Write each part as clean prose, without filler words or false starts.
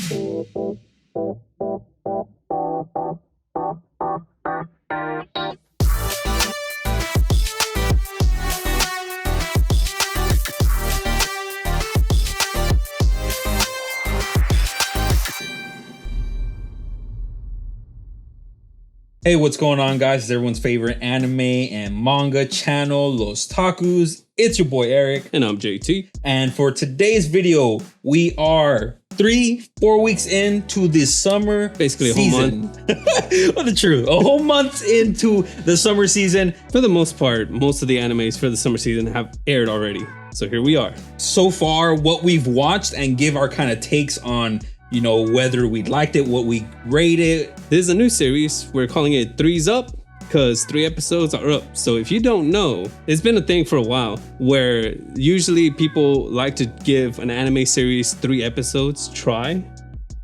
Hey, what's going on, guys? It's everyone's favorite anime and manga channel, lOsTAKUS. It's your boy Eric. And I'm JT. And for today's video, we are 3-4 weeks into this summer Basically season. A whole month. Well, the truth. A whole month into the summer season. For the most part, most of the animes for the summer season have aired already. So here we are. So far, what we've watched and give our kind of takes on, you know, whether we liked it, what we rated. This is a new series. We're calling it Threes Up because 3 episodes are up. So if you don't know, it's been a thing for a while where usually people like to give an anime series 3 episodes try.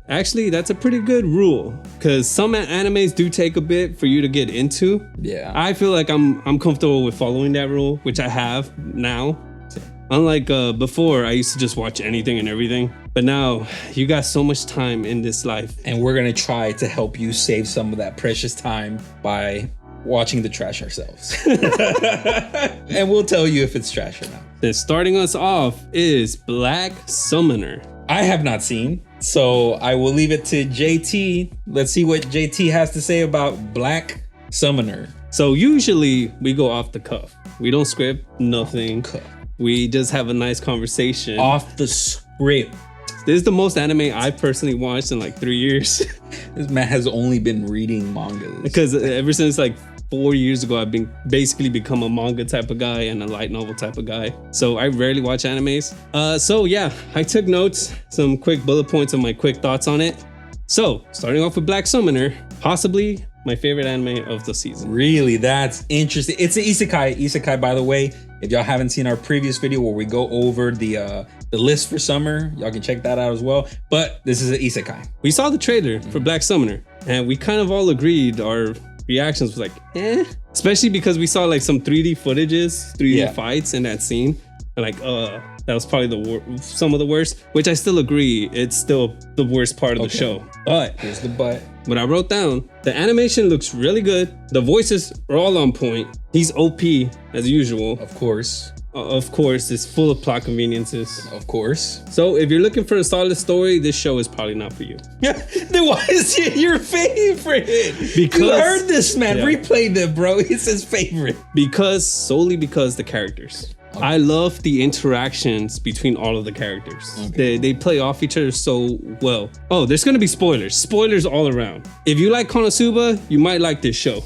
Actually, that's a pretty good rule because some animes do take a bit for you to get into. Yeah. I feel like I'm comfortable with following that rule, which I have now. Unlike before, I used to just watch anything and everything. But now you got so much time in this life. And we're going to try to help you save some of that precious time by watching the trash ourselves. And we'll tell you if it's trash or not. Then starting us off is Black Summoner. I have not seen, so I will leave it to JT. Let's see what JT has to say about Black Summoner. So usually we go off the cuff. We don't script nothing. We just have a nice conversation. Off the script. This is the most anime I've personally watched in like 3 years. This man has only been reading mangas. Because ever since like 4 years ago, I've been basically become a manga type of guy and a light novel type of guy. So I rarely watch animes. So yeah, I took notes, some quick bullet points of my quick thoughts on it. So starting off with Black Summoner, possibly my favorite anime of the season. Really, that's interesting. It's an isekai. Isekai, by the way, if y'all haven't seen our previous video where we go over the list for summer, y'all can check that out as well. But this is an isekai. We saw the trailer for Black Summoner and we kind of all agreed our reactions was like, eh. Especially because we saw like some 3D footages, 3D fights in that scene. And like, that was probably some of the worst, which I still agree. It's still the worst part of the show. But here's the but. What I wrote down, the animation looks really good. The voices are all on point. He's OP as usual. Of course. Of course, it's full of plot conveniences. Of course. So if you're looking for a solid story, this show is probably not for you. Then why is it your favorite? Because you heard this man replay it, bro. It's his favorite. Solely because the characters. Okay. I love the interactions between all of the characters. Okay. They play off each other so well. Oh, there's gonna be spoilers. Spoilers all around. If you like Konosuba, you might like this show.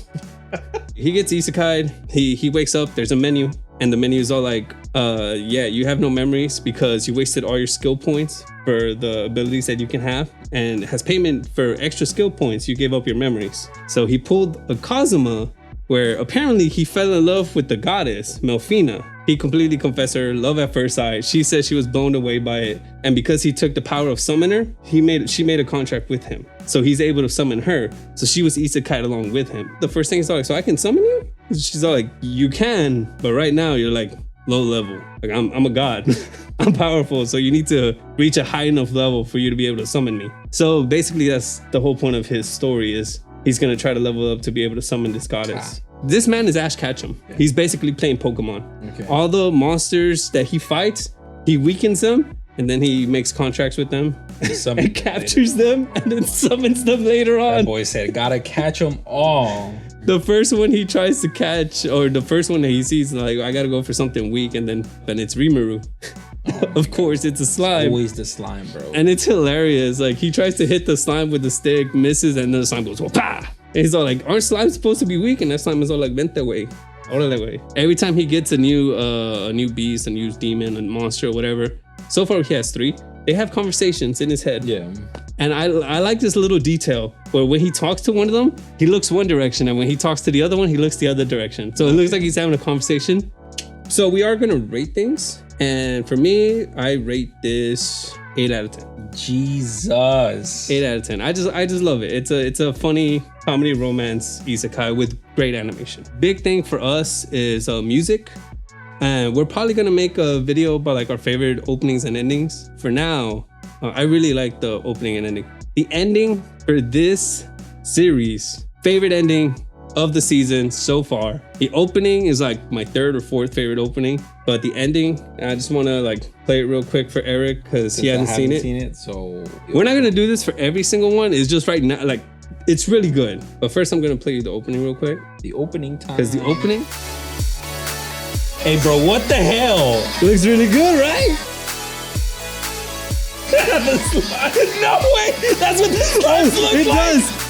He gets isekai'd. He wakes up, there's a menu. And the menu is all like, yeah, you have no memories because you wasted all your skill points for the abilities that you can have. And as payment for extra skill points, you gave up your memories. So he pulled a Kazuma where apparently he fell in love with the goddess, Melfina. He completely confessed her love at first sight. She said she was blown away by it. And because he took the power of summoner, she made a contract with him. So he's able to summon her. So she was isekai'd along with him. The first thing is like, so I can summon you? She's all like, you can, but right now you're like low level. Like I'm a god. I'm powerful. So you need to reach a high enough level for you to be able to summon me. So basically that's the whole point of his story is he's gonna try to level up to be able to summon this goddess. This man is Ash Ketchum. Yeah. He's basically playing Pokemon. Okay. All the monsters that he fights, he weakens them and then he makes contracts with them and captures them and then summons them later on. That boy said, gotta catch them all. The first one he tries to catch, or the first one that he sees, like, I gotta go for something weak, and then it's Rimuru. Of course, it's a slime. It's always the slime, bro. And it's hilarious. Like, he tries to hit the slime with the stick, misses, and then the slime goes, whoa-pah! And he's all like, aren't slimes supposed to be weak? And that slime is all like, vente way. All that way. Every time he gets a new beast, a new demon, a monster, or whatever, so far he has 3. They have conversations in his head. Yeah. And I like this little detail where when he talks to one of them, he looks one direction. And when he talks to the other one, he looks the other direction. So it looks like he's having a conversation. So we are going to rate things. And for me, I rate this 8 out of 10. Jesus. 8 out of 10. I just love it. It's a funny comedy romance isekai with great animation. Big thing for us is music. And we're probably going to make a video about like our favorite openings and endings. For now, I really like the opening and ending. The ending for this series, favorite ending of the season so far. The opening is like my third or fourth favorite opening, but the ending, I just want to like play it real quick for Eric because he hasn't seen it. So we're not gonna do this for every single one. It's just right now, like it's really good. But first, I'm gonna play you the opening real quick. The opening time. Because the opening. Hey, bro, what the hell? It looks really good, right? No way! That's what the slimes look like! It does!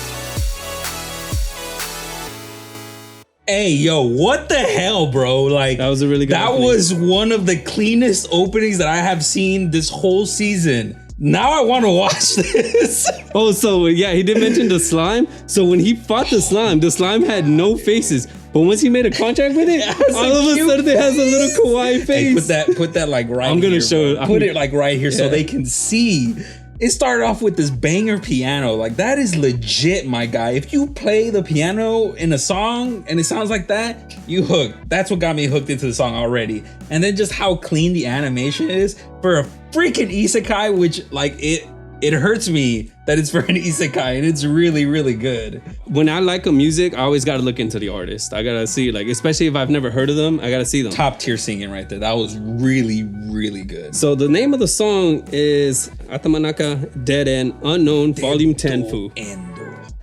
Hey, yo, what the hell, bro? Like, that was a really good opening. Was one of the cleanest openings that I have seen this whole season. Now I want to watch this. Oh, so yeah, he did mention the slime. So when he fought the slime had no faces. But once he made a contract with it, all of a sudden it has a little kawaii face. Hey, put that like right here. I'm gonna show it. Put it like right here so they can see. It started off with this banger piano. Like, that is legit, my guy. If you play the piano in a song and it sounds like that, you hooked. That's what got me hooked into the song already. And then just how clean the animation is for a freaking isekai, which like it hurts me that it's for an isekai, and it's really, really good. When I like a music, I always gotta look into the artist. I gotta see, like, especially if I've never heard of them, I gotta see them. Top tier singing right there. That was really, really good. So the name of the song is Atamanaka Dead End Unknown Volume 10 Fu.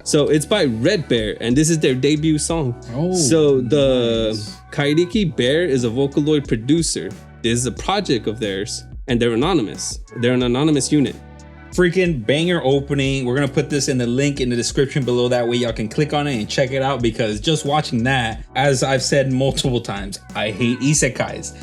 So it's by Red Bear, and this is their debut song. Oh, so the nice. Kairiki Bear is a Vocaloid producer. This is a project of theirs, and they're anonymous. They're an anonymous unit. Freaking banger opening. We're gonna put this in the link in the description below. That way y'all can click on it and check it out, because just watching that, as I've said multiple times, I hate isekais.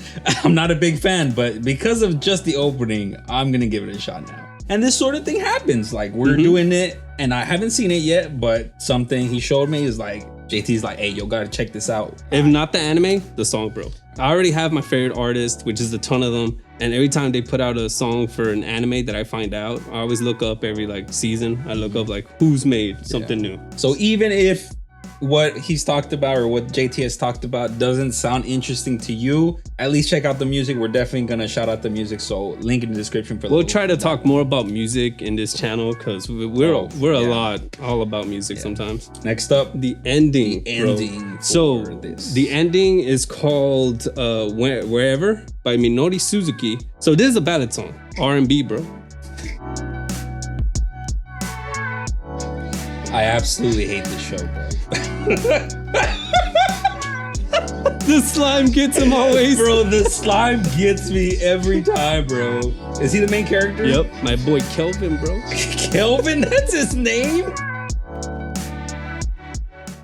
I'm not a big fan, but because of just the opening, I'm gonna give it a shot now. And this sort of thing happens. Like, we're doing it, and I haven't seen it yet, but something he showed me is like, JT's like, hey, yo, gotta check this out. If not the anime, the song, bro. I already have my favorite artist, which is a ton of them. And every time they put out a song for an anime that I find out, I always look up every like season. I look up like who's made something new. So even if what he's talked about or what JT has talked about doesn't sound interesting to you, at least check out the music. We're definitely gonna shout out the music. So link in the description for. We'll try to talk more about music in this channel, because we're a lot all about music sometimes. Next up, the ending. So the ending is called Wherever by Minori Suzuki. So this is a ballad song, R&B, bro. I absolutely hate this show, bro. The slime gets him always. Bro, the slime gets me every time, bro. Is he the main character? Yep, my boy Kelvin, bro. Kelvin, that's his name?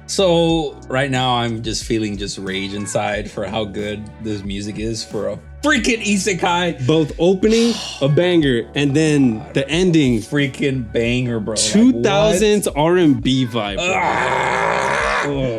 So right now I'm just feeling just rage inside for how good this music is for a freaking isekai. Both opening, a banger, and then the ending. Freaking banger, bro. 2000s like, R&B vibe.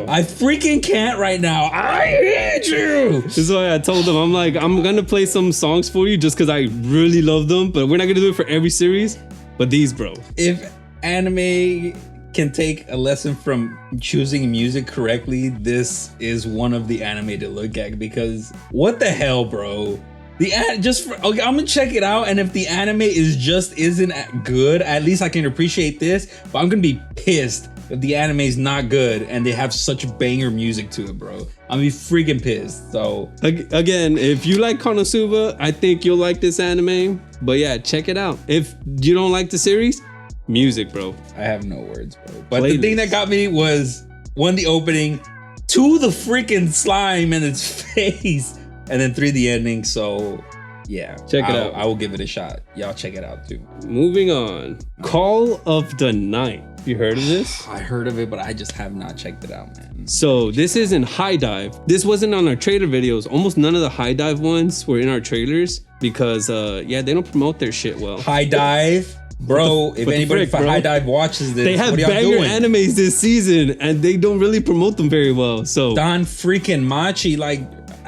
I freaking can't right now. I hate you. This is why I told them, I'm like, I'm gonna play some songs for you just because I really love them, but we're not gonna do it for every series. But these, bro. If anime can take a lesson from choosing music correctly, this is one of the anime to look at, because what the hell, bro? Okay, I'm gonna check it out, and if the anime isn't good, at least I can appreciate this. But I'm gonna be pissed if the anime is not good and they have such banger music to it, bro. I'm gonna be freaking pissed. So again, if you like Konosuba, I think you'll like this anime. But yeah, check it out. If you don't like the series, music, bro. I have no words, bro. But the thing that got me was, one, the opening, two, the freaking slime in its face, and then three, the ending. So yeah, check it out. I will give it a shot. Y'all check it out too. Moving on. Call of the Night. You heard of this? I heard of it, but I just have not checked it out, man. So this is in High Dive. This wasn't on our trailer videos. Almost none of the High Dive ones were in our trailers because they don't promote their shit well. High Dive. Bro, if anybody from High Dive watches this, they have what are y'all banger doing? Animes this season, and they don't really promote them very well. So Don freaking Machi, like,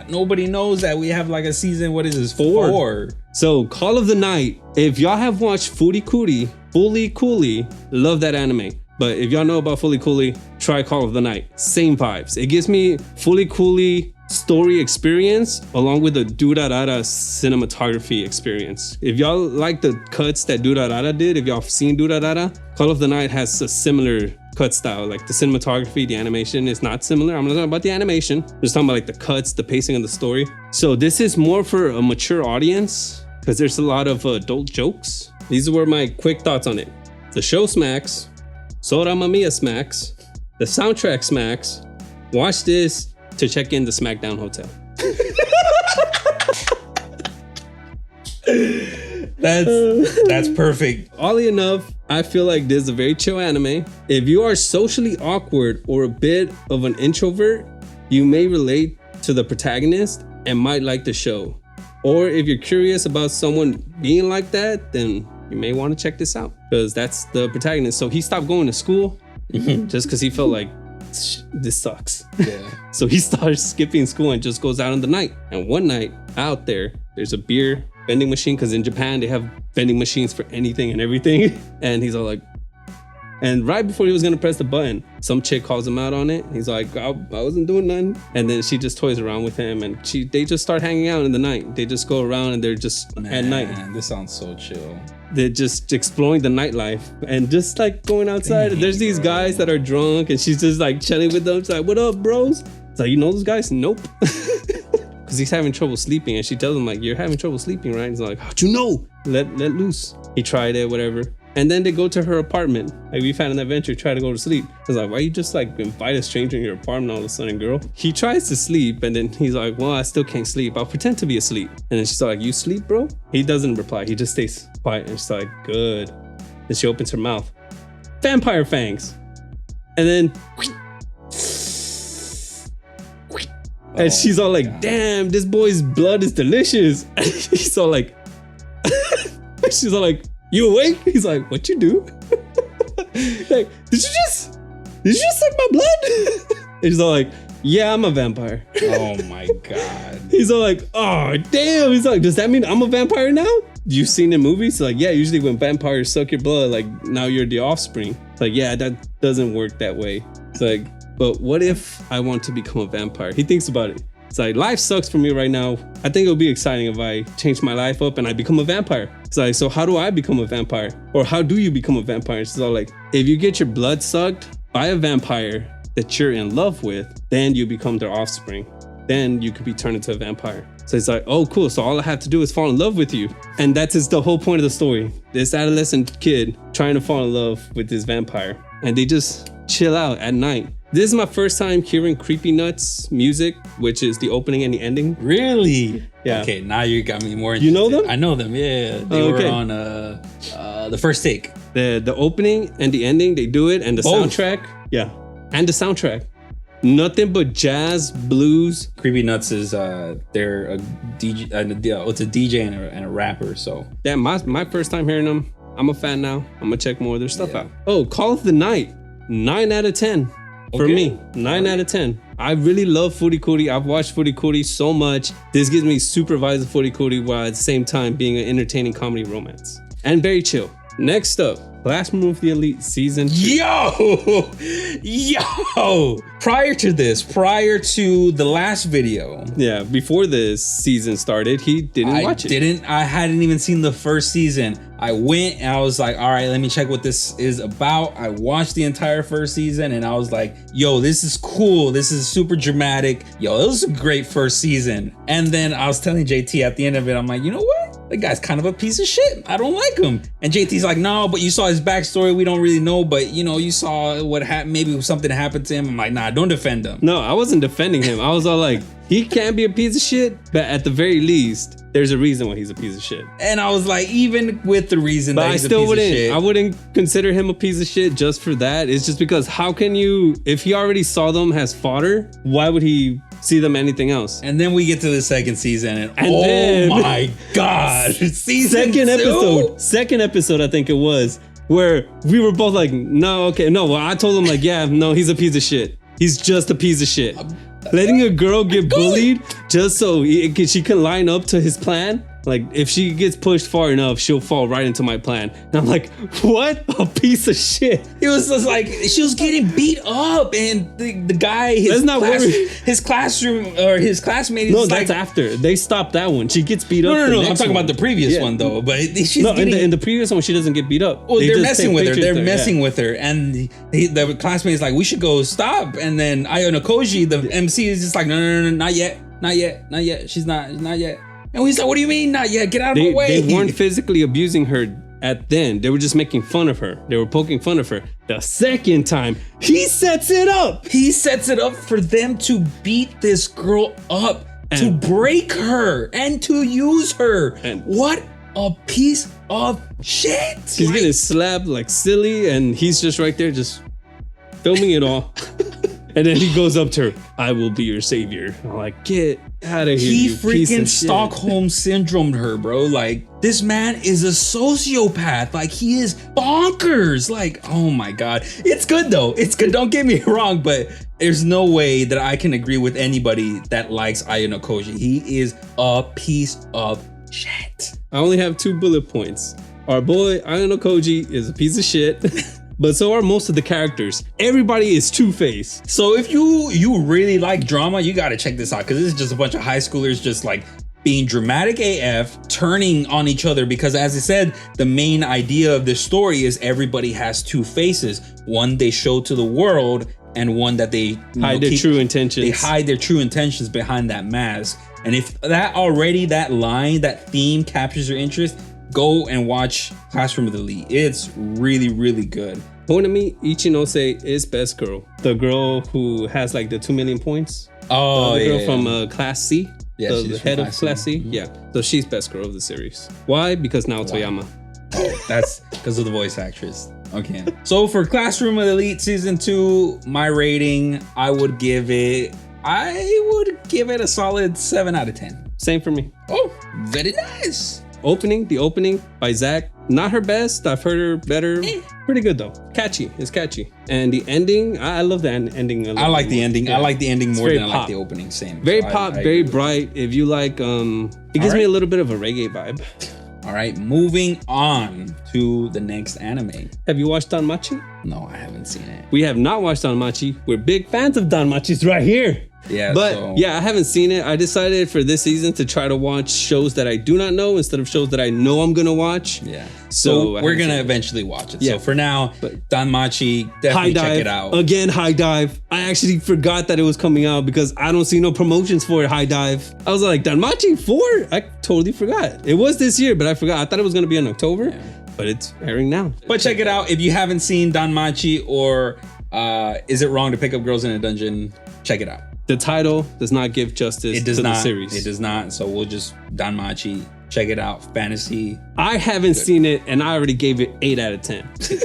nobody knows that we have like a season. What is this? 4. So Call of the Night. If y'all have watched Fully Cooley, love that anime. But if y'all know about Fully Cooley, try Call of the Night. Same vibes. It gives me fully coolly story experience along with the Durarara cinematography experience. If y'all like the cuts that Durarara did, if y'all have seen Durarara, Call of the Night has a similar cut style. Like the cinematography, the animation is not similar. I'm not talking about the animation. I'm just talking about like the cuts, the pacing of the story. So this is more for a mature audience because there's a lot of adult jokes. These were my quick thoughts on it. The show smacks. Sora Mamiya smacks. The soundtrack smacks. Watch this to check in the SmackDown hotel. That's perfect. Oddly enough, I feel like this is a very chill anime. If you are socially awkward or a bit of an introvert, you may relate to the protagonist and might like the show. Or if you're curious about someone being like that, then you may want to check this out because that's the protagonist. So he stopped going to school just because he felt like this sucks. Yeah. So he starts skipping school and just goes out in the night. And one night out there's a beer vending machine because in Japan they have vending machines for anything and everything. And he's all like, and right before he was gonna press the button, some chick calls him out on it. He's like, I wasn't doing nothing. And then she just toys around with him and they just start hanging out in the night. They just go around and they're just at night. This sounds so chill. They're just exploring the nightlife and just like going outside. And there's these guys that are drunk and she's just like chilling with them. It's like, what up, bros? It's like, you know those guys? Nope. Because he's having trouble sleeping. And she tells him like, you're having trouble sleeping, right? He's like, how'd you know? Let loose. He tried it, whatever. And then they go to her apartment. Like, we've had an adventure, try to go to sleep. I was like, why you just like invite a stranger in your apartment all of a sudden, girl? He tries to sleep and then he's like, well, I still can't sleep. I'll pretend to be asleep. And then she's like, you sleep, bro? He doesn't reply. He just stays quiet. And she's like, good. Then she opens her mouth. Vampire fangs. And then... and she's all like, damn, this boy's blood is delicious. And he's all like... she's all like, you awake? He's like, what you do? Like, did you just suck my blood? And he's all like, yeah, I'm a vampire. Oh my God. He's all like, oh, damn. He's like, does that mean I'm a vampire now? You've seen in movies? Like, yeah, usually when vampires suck your blood, like now you're the offspring. It's like, yeah, that doesn't work that way. It's like, but what if I want to become a vampire? He thinks about it. It's like, life sucks for me right now. I think it'll be exciting if I change my life up and I become a vampire. It's like, so how do I become a vampire? Or how do you become a vampire? It's all like, if you get your blood sucked by a vampire that you're in love with, then you become their offspring. Then you could be turned into a vampire. So it's like, oh, cool. So all I have to do is fall in love with you. And that's the whole point of the story. This adolescent kid trying to fall in love with this vampire. And they just chill out at night. This is my first time hearing Creepy Nuts music, which is the opening and the ending. Really? Yeah. Okay, now you got me more interested. You know them? I know them, yeah. They were on the first take. The opening and the ending, they do it. And the soundtrack. Yeah. And the soundtrack. Nothing but jazz, blues. Creepy Nuts is, they're a DJ, it's a DJ and a rapper, so. Yeah, my first time hearing them. I'm a fan now. I'm gonna check more of their stuff out. Oh, Call of the Night. 9 out of 10. For me, 9 out of 10. I really love Furikuri. I've watched Furikuri so much. This gives me supervised Furikuri while at the same time being an entertaining comedy romance. And very chill. Next up, Classroom of the Elite Season 2. Yo! Prior to the last video. Yeah, before this season started, he didn't watch it. I hadn't even seen the first season. I went and I was like, all right, let me check what this is about. I watched the entire first season and I was like, yo, this is cool. This is super dramatic. Yo, it was a great first season. And then I was telling JT at the end of it, I'm like, you know what? The guy's kind of a piece of shit. I don't like him. And JT's like, no, but you saw his backstory. We don't really know, but you know, you saw what happened. Maybe something happened to him. I'm like, nah, don't defend him. No, I wasn't defending him. I was all like, he can't be a piece of shit, but at the very least, there's a reason why he's a piece of shit. And I was like, even with the reason that he's a piece of shit. I wouldn't consider him a piece of shit just for that. It's just because how can you, if he already saw them as fodder, why would he see them anything else? And then we get to the second season and oh my God. Second episode, I think it was, where we were both like, no, okay, no. Well, I told him like, yeah, no, he's a piece of shit. He's just a piece of shit. Letting a girl get bullied just so she can line up to his plan. Like, if she gets pushed far enough, she'll fall right into my plan. And I'm like, what? A piece of shit. It was just like she was getting beat up, and the guy, his classroom or his classmate. No, that's after they stopped that one. She gets beat up. No. I'm talking about the previous one though. But she's in the previous one, she doesn't get beat up. Well, they're messing with her. They're messing with her, and the classmate is like, "We should go stop." And then Ayonokoji, the MC, is just like, "No, not yet. She's not yet." And he's like, "What do you mean not yet? Get out of my way." They weren't physically abusing her at then. They were just making fun of her. They were poking fun of her. The second time, he sets it up. He sets it up for them to beat this girl up, to break her, and to use her. And what a piece of shit. She's getting slapped like silly, and he's just right there just filming it all. And then he goes up to her, "I will be your savior." I'm like, get out of here. He freaking Stockholm syndromed her, bro. Like, this man is a sociopath. Like, he is bonkers. Like, oh my God. It's good though. It's good. Don't get me wrong, but there's no way that I can agree with anybody that likes Ayonokoji. He is a piece of shit. I only have 2 bullet points. Our boy Ayonokoji is a piece of shit. But so are most of the characters. Everybody is two-faced. So if you really like drama, you gotta check this out, because this is just a bunch of high schoolers just like being dramatic AF, turning on each other, because as I said, the main idea of this story is everybody has 2 faces. One they show to the world, and one that they hide their true intentions. They hide their true intentions behind that mask. And if that line, that theme captures your interest, go and watch Classroom of the Elite. It's really, really good. Point to me, Ichinose is best girl. The girl who has like the 2 million points. Oh, the girl from Class C. Yeah, the head of Class C. Mm-hmm. Yeah. So she's best girl of the series. Why? Because Naotoyama. Oh, that's because of the voice actress. Okay. So for Classroom of the Elite Season 2, my rating, I would give it a solid 7 out of 10. Same for me. Oh, very nice. The opening by Zach, not her best. I've heard her better. Pretty good though. Catchy. It's catchy. And the ending, I love the ending. I like the ending. Yeah. I like the ending more than I like the opening. Same. Very pop, very bright. If you like, it gives me a little bit of a reggae vibe. All right, moving on to the next anime. Have you watched Machi? No, I haven't seen it. We have not watched Machi. We're big fans of Machi's right here. Yeah, but I haven't seen it. I decided for this season to try to watch shows that I do not know instead of shows that I know I'm gonna watch. Yeah. So we're gonna eventually watch it. Yeah. So for now, Machi, definitely check it out. Again, High Dive. I actually forgot that it was coming out because I don't see no promotions for it. High Dive. I was like, Machi 4? I totally forgot. It was this year, but I forgot. I thought it was gonna be in October, but it's airing now. But check it out if you haven't seen Machi or Is It Wrong to Pick Up Girls in a Dungeon? Check it out. The title does not give justice to the series. It does not. So we'll just Machi. Check it out. Fantasy. I haven't seen it, and I already gave it 8 out of 10. This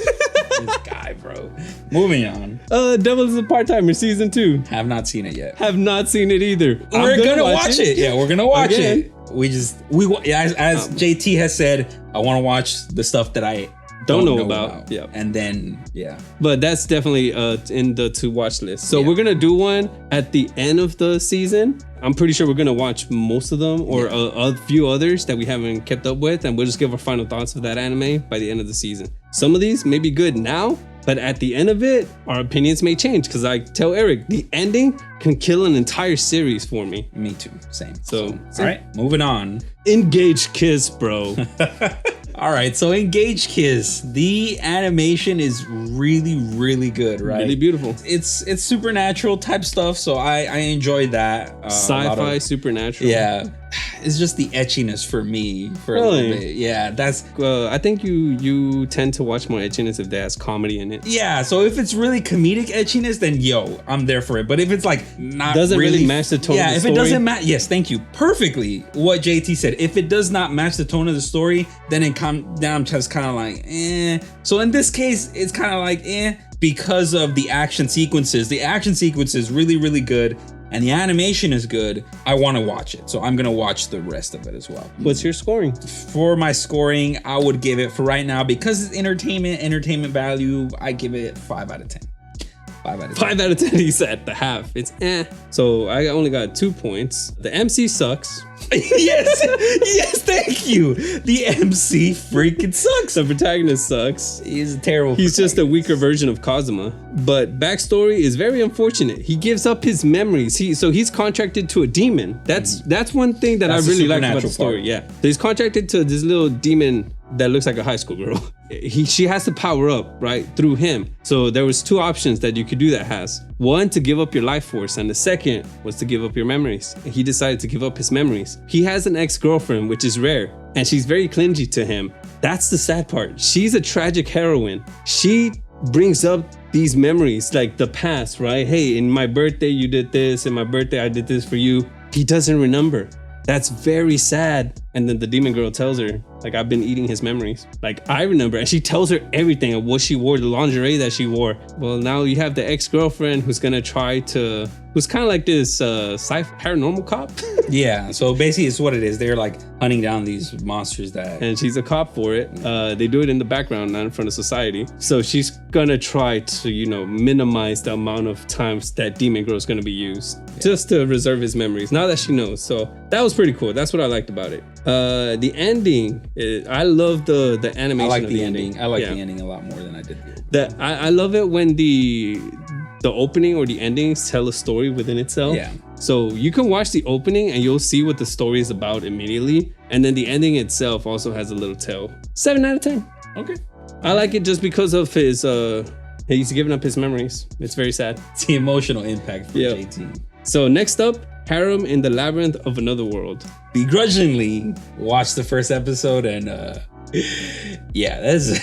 guy, bro. Moving on. Devil is a Part-Timer Season 2. Have not seen it yet. Have not seen it either. We're gonna watch it. Yeah, we're gonna watch it. As JT has said, I want to watch the stuff that I don't know about. Yeah. And then, But that's definitely in the to watch list. So we're going to do one at the end of the season. I'm pretty sure we're going to watch most of them or a few others that we haven't kept up with. And we'll just give our final thoughts of that anime by the end of the season. Some of these may be good now, but at the end of it, our opinions may change. Because I tell Eric, the ending can kill an entire series for me. Me too. Same. So all right, moving on. Engage Kiss, bro. All right, so Engage Kiss. The animation is really, really good, right? Really beautiful. It's supernatural type stuff, so I enjoyed that. Sci-fi, supernatural. Yeah. It's just the etchiness for me for a little bit. Yeah, that's. I think you tend to watch more etchiness if there's comedy in it. Yeah, so if it's really comedic etchiness, then I'm there for it. But if it's like not doesn't really match the tone. Yeah, of the if story, it doesn't match, yes, thank you, perfectly. What JT said. If it does not match the tone of the story, then I'm just kind of like, eh. So in this case, it's kind of like, eh, because of the action sequences. The action sequence is really, really good. And the animation is good. I want to watch it. So I'm going to watch the rest of it as well. What's your scoring? For my scoring, I would give it, for right now, because it's entertainment value, I give it 5 out of 10. 5 5 out of 10. 5 out of 10. He's at the half. It's So I only got 2 points. The MC sucks. yes, thank you. The MC freaking sucks. The protagonist sucks. He's a terrible. He's just a weaker version of Kazuma. But backstory is very unfortunate. He gives up his memories. He's contracted to a demon. That's one thing that I really like about the story. Yeah, so he's contracted to this little demon that looks like a high school girl. She has to power up right through him. So there was 2 options that you could do that has. One, to give up your life force, and the second was to give up your memories. And he decided to give up his memories. He has an ex-girlfriend, which is rare, and she's very clingy to him. That's the sad part. She's a tragic heroine. She brings up these memories, like the past, right? Hey, in my birthday you did this, in my birthday I did this for you. He doesn't remember. That's very sad. And then the demon girl tells her, like, I've been eating his memories. Like, I remember. And she tells her everything of what she wore, the lingerie that she wore. Well, now you have the ex-girlfriend who's gonna try to, who's kind of like this paranormal cop. Yeah, so basically it's what it is. They're like hunting down these monsters that... And she's a cop for it. They do it in the background, not in front of society. So she's gonna try to, minimize the amount of times that demon girl is gonna be used. Yeah. Just to reserve his memories, now that she knows. So that was pretty cool. That's what I liked about it. The ending, I love the animation. I like the ending. I like the ending a lot more than I did. I love it when the opening or the endings tell a story within itself. Yeah. So you can watch the opening and you'll see what the story is about immediately. And then the ending itself also has a little tale. 7 out of 10. Okay. I like it just because of his, he's giving up his memories. It's very sad. It's the emotional impact for JT. So next up, Harem in the Labyrinth of Another World. Begrudgingly watched the first episode and that's...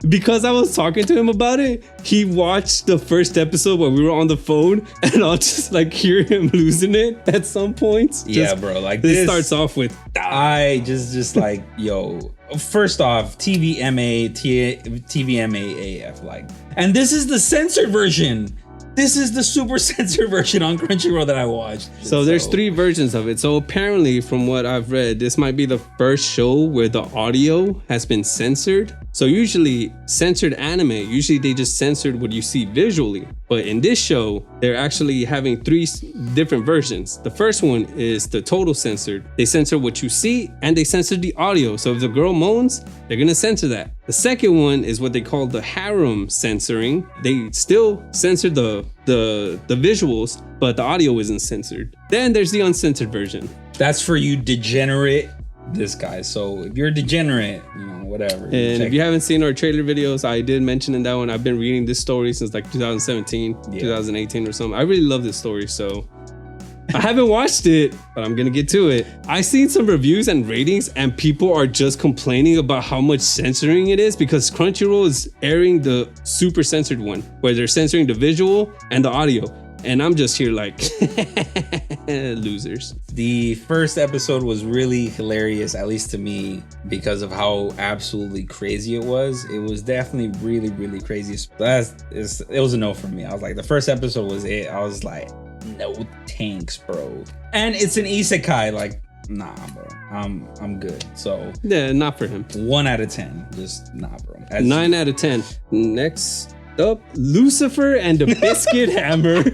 Because I was talking to him about it, he watched the first episode when we were on the phone, and I'll just like hear him losing it at some points. Yeah, bro. Like this starts off with I just like, yo. First off, TVMA AF, like, and this is the censored version. This is the super censored version on Crunchyroll that I watched. So there's 3 versions of it. So apparently, from what I've read, this might be the first show where the audio has been censored. So usually censored anime, they just censored what you see visually. But in this show, they're actually having 3 different versions. The first one is the total censored. They censor what you see and they censor the audio. So if the girl moans, they're gonna censor that. The second one is what they call the harem censoring. They still censor the visuals, but the audio isn't censored. Then there's the uncensored version. That's for you degenerate this guy. So if you're a degenerate, whatever. And if you haven't seen our trailer videos, I did mention in that one, I've been reading this story since like 2017, 2018 or something. I really love this story, so I haven't watched it, but I'm gonna get to it. I've seen some reviews and ratings and people are just complaining about how much censoring it is because Crunchyroll is airing the super censored one where they're censoring the visual and the audio. And I'm just here like, losers. The first episode was really hilarious, at least to me, because of how absolutely crazy it was. It was definitely really, really crazy. It was a no for me. I was like, the first episode was it. I was like, no thanks, bro. And it's an isekai, like, nah, bro. I'm good. So yeah, not for him. 1 out of 10. Just nah, bro. 9 out of 10. Next up, Lucifer and the Biscuit Hammer.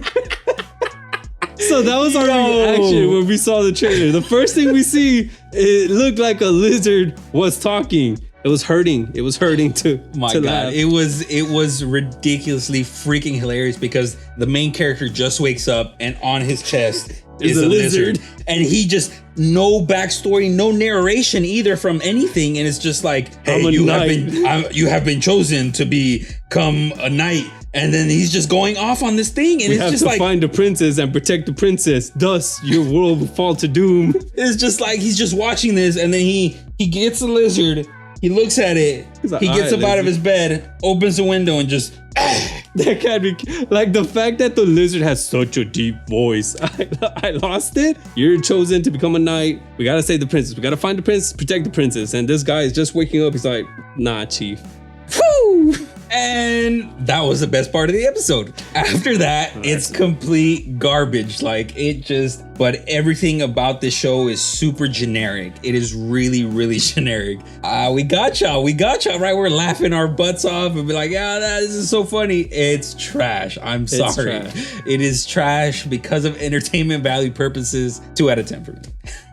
So that was our reaction when we saw the trailer. The first thing we see, it looked like a lizard was talking. It was hurting. It was hurting to God. Laugh. It was ridiculously freaking hilarious because the main character just wakes up and on his chest is a lizard. And he just, no backstory, no narration either from anything. And it's just like, hey, you have been chosen to become a knight. And then he's just going off on this thing, and it's just like, find the princess and protect the princess. Thus, your world will fall to doom. It's just like he's just watching this, and then he gets a lizard. He looks at it. Like, he gets up out of his bed, opens the window, and just. That can't be like the fact that the lizard has such a deep voice. I lost it. You're chosen to become a knight. We gotta save the princess. We gotta find the princess, protect the princess. And this guy is just waking up. He's like, nah, chief. Woo! And that was the best part of the episode. After that, it's complete garbage. Like it just, but everything about this show is super generic. It is really, really generic. We got y'all, right? We're laughing our butts off and be like, yeah, this is so funny. It's trash. I'm sorry. It is trash because of entertainment value purposes. 2 out of 10 for me.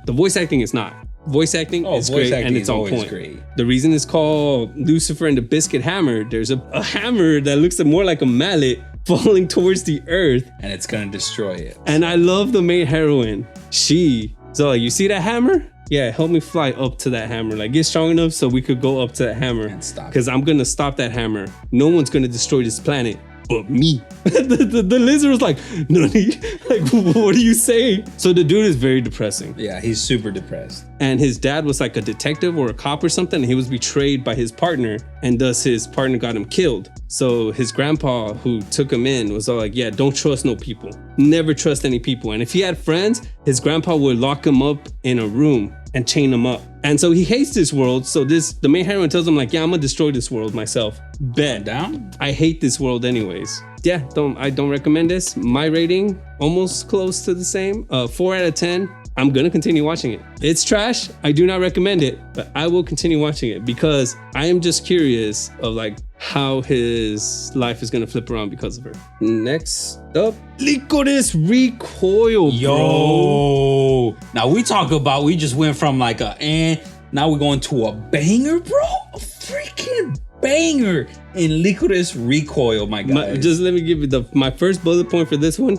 The voice acting is not. Voice acting is great, and it's on point. Great. The reason it's called Lucifer and the Biscuit Hammer, there's a hammer that looks more like a mallet falling towards the earth. And it's gonna destroy it. And I love the main heroine. So you see that hammer? Yeah, help me fly up to that hammer. Like get strong enough so we could go up to that hammer. And stop. Because I'm gonna stop that hammer. No one's gonna destroy this planet but me. the lizard was like, Nani? Like, what are you saying? So the dude is very depressing. Yeah, he's super depressed. And his dad was like a detective or a cop or something. And he was betrayed by his partner, and thus his partner got him killed. So his grandpa, who took him in, was all like, yeah, don't trust no people. Never trust any people. And if he had friends, his grandpa would lock him up in a room and chain him up. And so he hates this world. So the main heroine tells him like, yeah, I'm gonna destroy this world myself. Bet. Down? I hate this world anyways. Yeah, I don't recommend this. My rating, almost close to the same. 4 out of 10. I'm gonna continue watching it. It's trash. I do not recommend it, but I will continue watching it because I am just curious of like how his life is gonna flip around because of her. Next up, Licorice Recoil, bro. Yo. Now we just went from like now we're going to a banger, bro. A freaking banger in Licorice Recoil, my guys. Just let me give you my first bullet point for this one.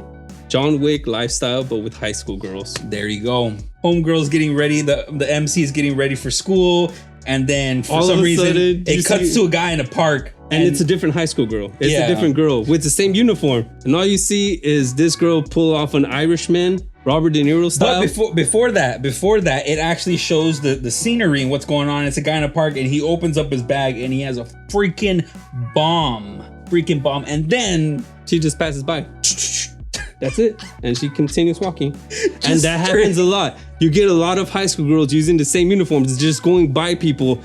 John Wick lifestyle, but with high school girls. There you go. Homegirl's getting ready. The MC is getting ready for school. And then for some reason, it cuts to a guy in a park. And it's a different high school girl. It's a different girl with the same uniform. And all you see is this girl pull off an Irishman, Robert De Niro style. But before that, it actually shows the scenery and what's going on. It's a guy in a park and he opens up his bag and he has a freaking bomb. And then she just passes by. That's it. And she continues walking. And that happens a lot. You get a lot of high school girls using the same uniforms, just going by people,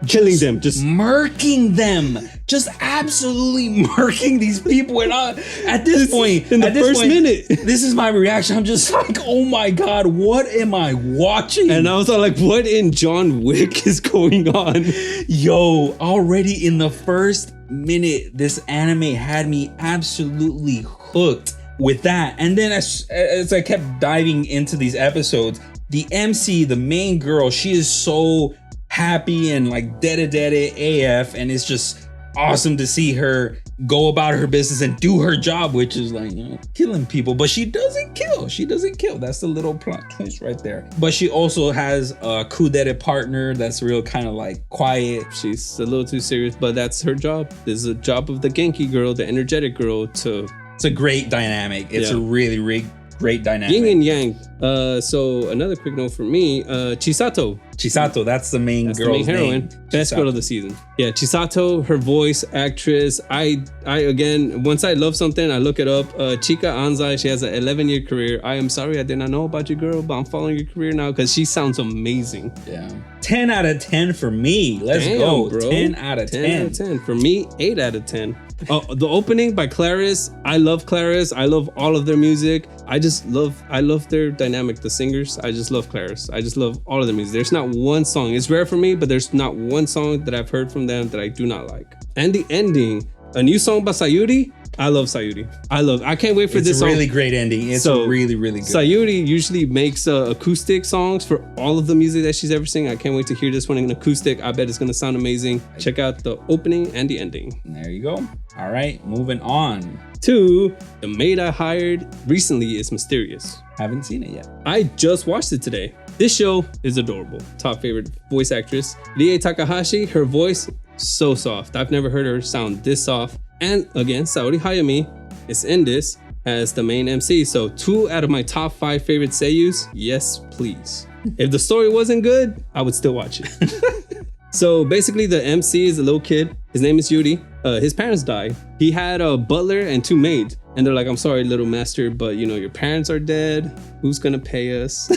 killing them, just murking them, just absolutely murking these people. And at this point, in the first minute, this is my reaction. I'm just like, oh my God, what am I watching? And I was all like, what in John Wick is going on? Yo, already in the first minute, this anime had me absolutely hooked with that. And then as I kept diving into these episodes, the MC, the main girl, she is so happy and like dede AF, and it's just awesome to see her go about her business and do her job, which is like, you know, killing people. But she doesn't kill. That's the little plot twist right there. But she also has a kudere partner that's real kind of like quiet. She's a little too serious, but that's her job. This is a job of the Genki girl, the energetic girl. It's a great dynamic. It's a really, really great dynamic. Yin and yang. So another quick note for me, Chisato, that's the main girl's heroine. name. Best girl of the season. Yeah, Chisato, her voice, actress. I again, once I love something, I look it up. Chika Anzai, she has an 11-year career. I am sorry I did not know about you, girl, but I'm following your career now because she sounds amazing. Yeah. 10 out of 10 for me. Let's go, bro. 10 out of 10. 10 out of 10. For me, 8 out of 10. The opening by Claris. I love Claris. I love all of their music. I love their dynamic, the singers. I just love Claris. I just love all of their music. There's not one song. It's rare for me, but there's not one song that I've heard from them that I do not like. And the ending, a new song by Sayuri. I love Sayuri. I can't wait for this song. It's a really great ending. It's really, really good. Sayuri usually makes acoustic songs for all of the music that she's ever sing. I can't wait to hear this one in acoustic. I bet it's going to sound amazing. Check out the opening and the ending. There you go. All right, moving on to the maid I hired recently is Mysterious. Haven't seen it yet. I just watched it today. This show is adorable. Top favorite voice actress, Rie Takahashi. Her voice, so soft. I've never heard her sound this soft. And again, Saori Hayami is in this as the main MC. So 2 out of my top 5 favorite seiyus, yes, please. If the story wasn't good, I would still watch it. So basically the MC is a little kid. His name is Yuri. His parents died. He had a butler and 2 maids. And they're like, I'm sorry, little master, but you know, your parents are dead. Who's gonna pay us?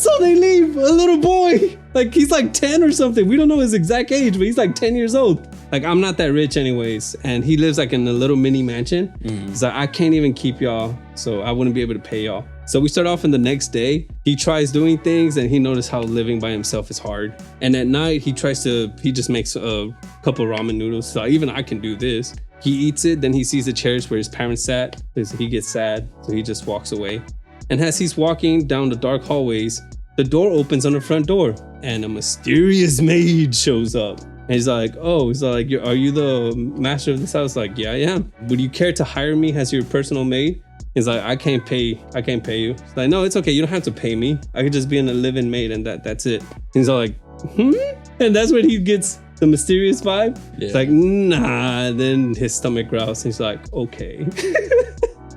So they leave a little boy. Like he's like 10 or something. We don't know his exact age, but he's like 10 years old. Like I'm not that rich anyways. And he lives like in a little mini mansion. He's like, I can't even keep y'all. So I wouldn't be able to pay y'all. So we start off in the next day. He tries doing things and he noticed how living by himself is hard. And at night he just makes a couple ramen noodles. So even I can do this. He eats it. Then he sees the chairs where his parents sat. He gets sad. So he just walks away. And as he's walking down the dark hallways, the door opens on the front door and a mysterious maid shows up. And he's like, are you the master of this house? Like, yeah, I am. Would you care to hire me as your personal maid? He's like, I can't pay you. He's like, no, it's okay. You don't have to pay me. I could just be a live-in maid and that's it. He's all like, And that's when he gets the mysterious vibe. Yeah. It's like, nah. Then his stomach growls. He's like, okay.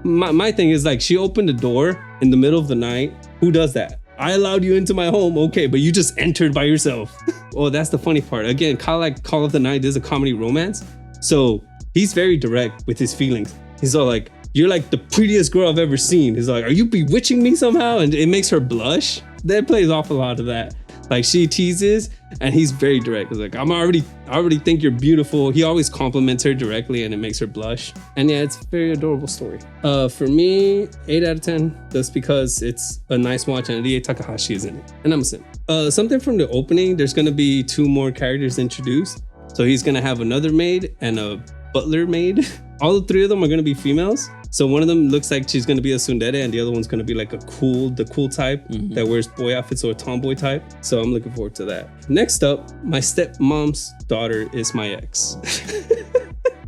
My thing is like, she opened the door in the middle of the night. Who does that? I allowed you into my home, okay, but you just entered by yourself. Oh, that's the funny part. Again, kind of like Call of the Night, there's a comedy romance. So he's very direct with his feelings. He's all like, you're like the prettiest girl I've ever seen. He's like, are you bewitching me somehow? And it makes her blush. That plays off a lot of that. Like she teases and he's very direct. He's like, I already think you're beautiful. He always compliments her directly and it makes her blush. And yeah, it's a very adorable story. For me, 8 out of 10, just because it's a nice watch and Rie Takahashi is in it. And I'm a sim. Something from the opening, there's gonna be 2 more characters introduced. So he's gonna have another maid and a butler maid. All 3 of them are gonna be females. So one of them looks like she's gonna be a tsundere and the other one's gonna be like the cool type that wears boy outfits or a tomboy type. So I'm looking forward to that. Next up, my stepmom's daughter is my ex.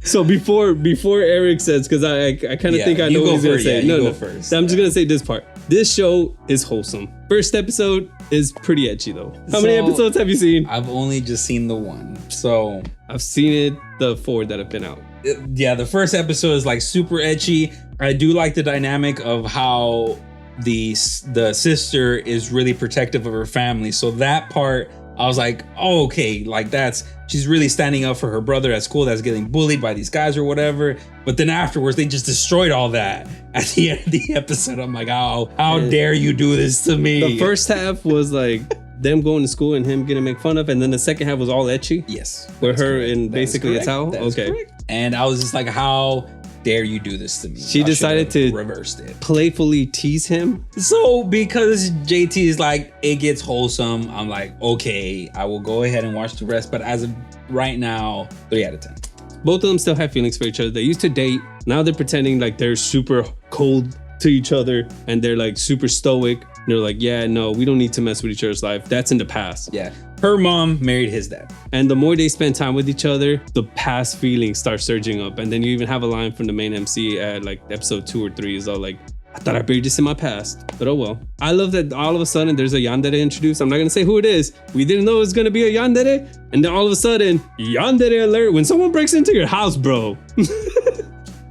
So before Eric says, because I kind of think I know what he's gonna say. No, first. I'm just gonna say this part. This show is wholesome. First episode is pretty edgy though. How many episodes have you seen? I've only just seen the 1. So I've seen it, the 4 that have been out. Yeah, the first episode is like super etchy. I do like the dynamic of how the sister is really protective of her family. So that part, I was like, oh, okay, like she's really standing up for her brother at school that's getting bullied by these guys or whatever. But then afterwards, they just destroyed all that at the end of the episode. I'm like, oh, how dare you do this to me? The first half was like them going to school and him getting made fun of, and then the second half was all etchy. Yes, with her in basically a towel. Okay, correct. And I was just like, how dare you do this to me? She decided to reverse it, playfully tease him. So because JT is like, it gets wholesome, I'm like, okay, I will go ahead and watch the rest. But as of right now, 3 out of 10. Both of them still have feelings for each other. They used to date. Now they're pretending like they're super cold to each other and they're like super stoic. They're like, yeah, no, we don't need to mess with each other's life. That's in the past. Yeah. Her mom married his dad. And the more they spend time with each other, the past feelings start surging up. And then you even have a line from the main MC at like episode 2 or 3 is all like, I thought I buried this in my past, but oh well. I love that all of a sudden there's a yandere introduced. I'm not gonna say who it is. We didn't know it was gonna be a yandere. And then all of a sudden, yandere alert when someone breaks into your house, bro.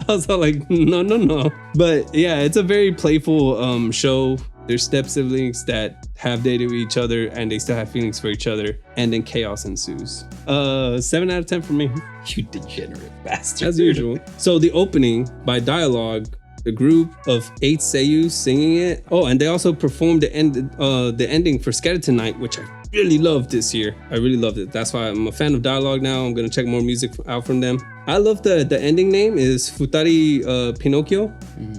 I was all like, no. But yeah, it's a very playful show. There's step siblings that have dated with each other and they still have feelings for each other, and then chaos ensues. 7 out of 10 for me. You degenerate bastard. As usual. So the opening by Dialogue, the group of 8 seiyus singing it. Oh, and they also performed the ending for Skeleton Night, which I really loved this year. I really loved it. That's why I'm a fan of Dialogue now. I'm gonna check more music out from them. I love the ending name is Futari Pinocchio,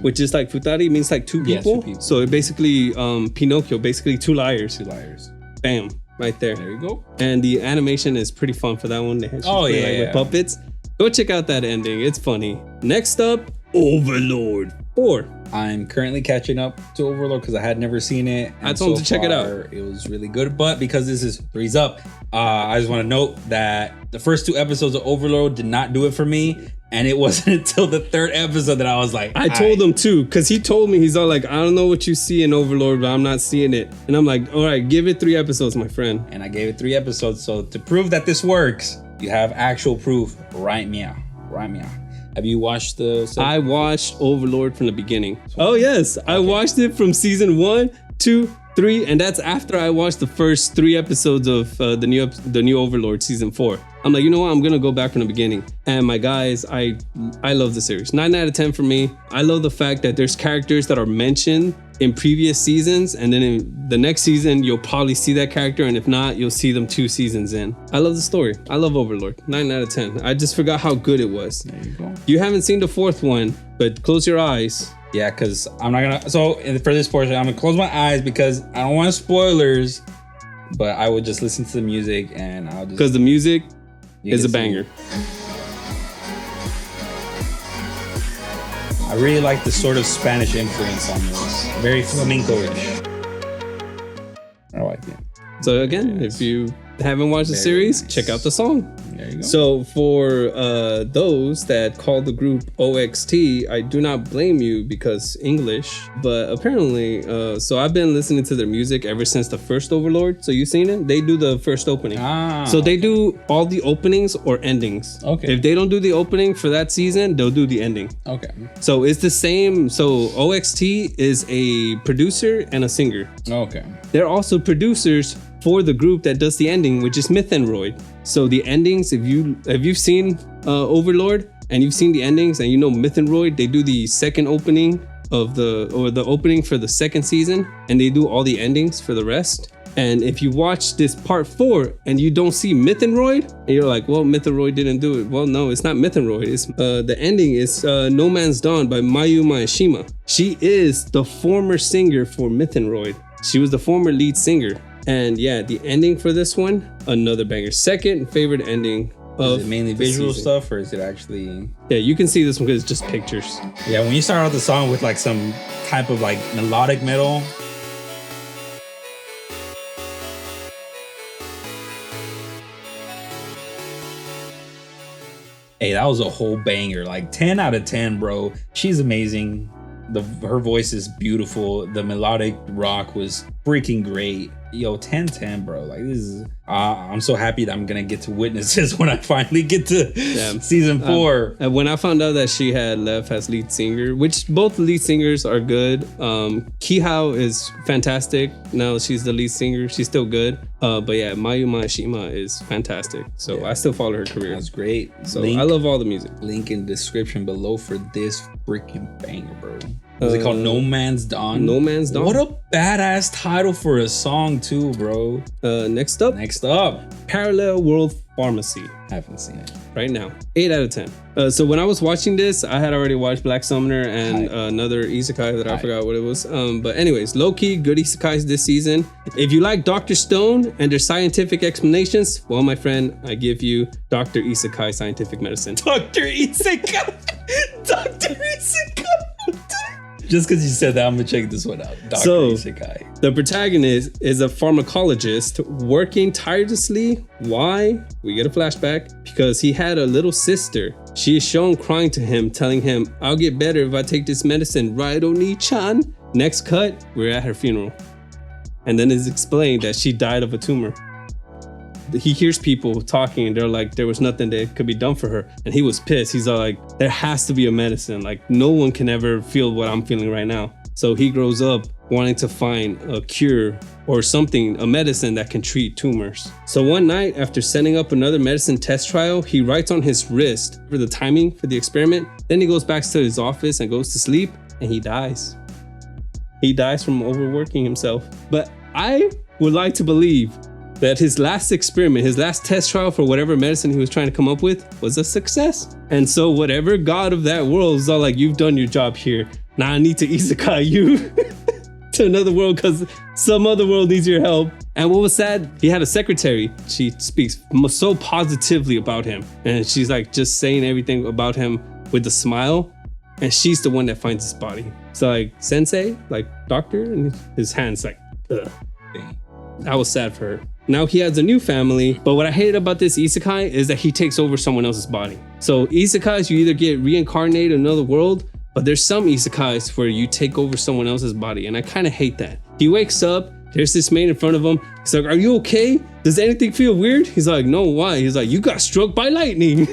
which is like Futari means like two people. Yeah, 2 people. So it basically Pinocchio, basically 2 liars. 2 liars. Bam, right there. There you go. And the animation is pretty fun for that one. They with puppets. Go check out that ending. It's funny. Next up, Overlord 4. I'm currently catching up to Overlord because I had never seen it. I told him to check it out. It was really good, but because this is 3's up, I just want to note that the first 2 episodes of Overlord did not do it for me, and it wasn't until the 3rd episode that I was like, I told him too, because he told me, he's all like, I don't know what you see in Overlord, but I'm not seeing it. And I'm like, all right, give it 3 episodes, my friend. And I gave it 3 episodes. So to prove that this works, you have actual proof. Right meow. Have you watched I watched Overlord from the beginning. Oh yes, okay. I watched it from season 1, 2, 3, and that's after I watched the first 3 episodes of the new Overlord season 4. I'm like, you know what? I'm gonna go back from the beginning. And my guys, I love the series. 9 out of 10 for me. I love the fact that there's characters that are mentioned in previous seasons, and then in the next season you'll probably see that character, and if not, you'll see them 2 seasons in. I love the story. I love Overlord. 9 out of 10. I just forgot how good it was. There you go. You haven't seen the 4th one, but close your eyes. Yeah, because I'm not gonna. So for this portion, I'm gonna close my eyes because I don't want spoilers. But I would just listen to the music, and I'll just, because the music is a banger. I really like the sort of Spanish influence on this. Very flamenco-ish. I like it. So again, if you haven't watched the series, check out the song. There you go. So for those that call the group OXT, I do not blame you because English, but apparently, so I've been listening to their music ever since the first Overlord. So you've seen it? They do the first opening. So they do all the openings or endings. Okay. If they don't do the opening for that season, they'll do the ending. Okay. So it's the same. So OXT is a producer and a singer. Okay. They're also producers for the group that does the ending, which is Mythenroid. So the endings, if you've seen Overlord and you've seen the endings and you know Mythenroid, they do the second opening of the opening for the second season, and they do all the endings for the rest. And if you watch this part 4 and you don't see Mythenroid, and you're like, well, Mythenroid didn't do it. Well, no, it's not Mythenroid. It's the ending is No Man's Dawn by Mayu Maeshima. She is the former singer for Mythenroid. She was the former lead singer. And yeah, the ending for this one, another banger. Second favorite ending of Is it mainly visual stuff, or is it actually? Yeah, you can see this one because it's just pictures. Yeah, when you start out the song with like some type of like melodic metal. Hey, that was a whole banger. Like 10 out of 10, bro. She's amazing. Her voice is beautiful. The melodic rock was freaking great. Yo, 10-10, bro. Like this is I'm so happy that I'm gonna get to witness this when I finally get to season 4. And when I found out that she had left as lead singer, which both lead singers are good. Kihao is fantastic. Now she's the lead singer. She's still good. But yeah, Mayu Maeshima is fantastic. So I still follow her career. That's great. So I love all the music. Link in description below for this freaking banger, bro. What's it called? No Man's Dawn? No Man's Dawn. What a badass title for a song too, bro. Next up, Parallel World Pharmacy. Haven't seen it. Right now, 8 out of 10. So when I was watching this, I had already watched Black Summoner and another isekai that I forgot what it was. But anyways, low-key, good isekais this season. If you like Dr. Stone and their scientific explanations, well, my friend, I give you Dr. Isekai Scientific Medicine. Dr. Isekai. Dr. Isekai. Just because you said that, I'm gonna check this one out. Dr. Isekai. The protagonist is a pharmacologist working tirelessly. Why? We get a flashback. Because he had a little sister. She is shown crying to him, telling him, I'll get better if I take this medicine, right, Oni-chan? Next cut, we're at her funeral. And then it's explained that she died of a tumor. He hears people talking and they're like, there was nothing that could be done for her. And he was pissed. He's like, there has to be a medicine. Like no one can ever feel what I'm feeling right now. So he grows up wanting to find a cure or something, a medicine that can treat tumors. So one night after setting up another medicine test trial, he writes on his wrist for the timing for the experiment. Then he goes back to his office and goes to sleep and he dies. He dies from overworking himself. But I would like to believe that his last experiment, his last test trial for whatever medicine he was trying to come up with was a success. And so whatever god of that world is all like, you've done your job here. Now I need to isekai you to another world because some other world needs your help. And what was sad, he had a secretary. She speaks so positively about him. And she's like just saying everything about him with a smile. And she's the one that finds his body. So like sensei, like doctor, and his hand's like, ugh. That was sad for her. Now he has a new family, but what I hated about this isekai is that he takes over someone else's body. So isekais, you either get reincarnated in another world, but there's some isekais where you take over someone else's body, and I kind of hate that. He wakes up, there's this man in front of him. He's like, are you okay? Does anything feel weird? He's like, no, why? He's like, you got struck by lightning.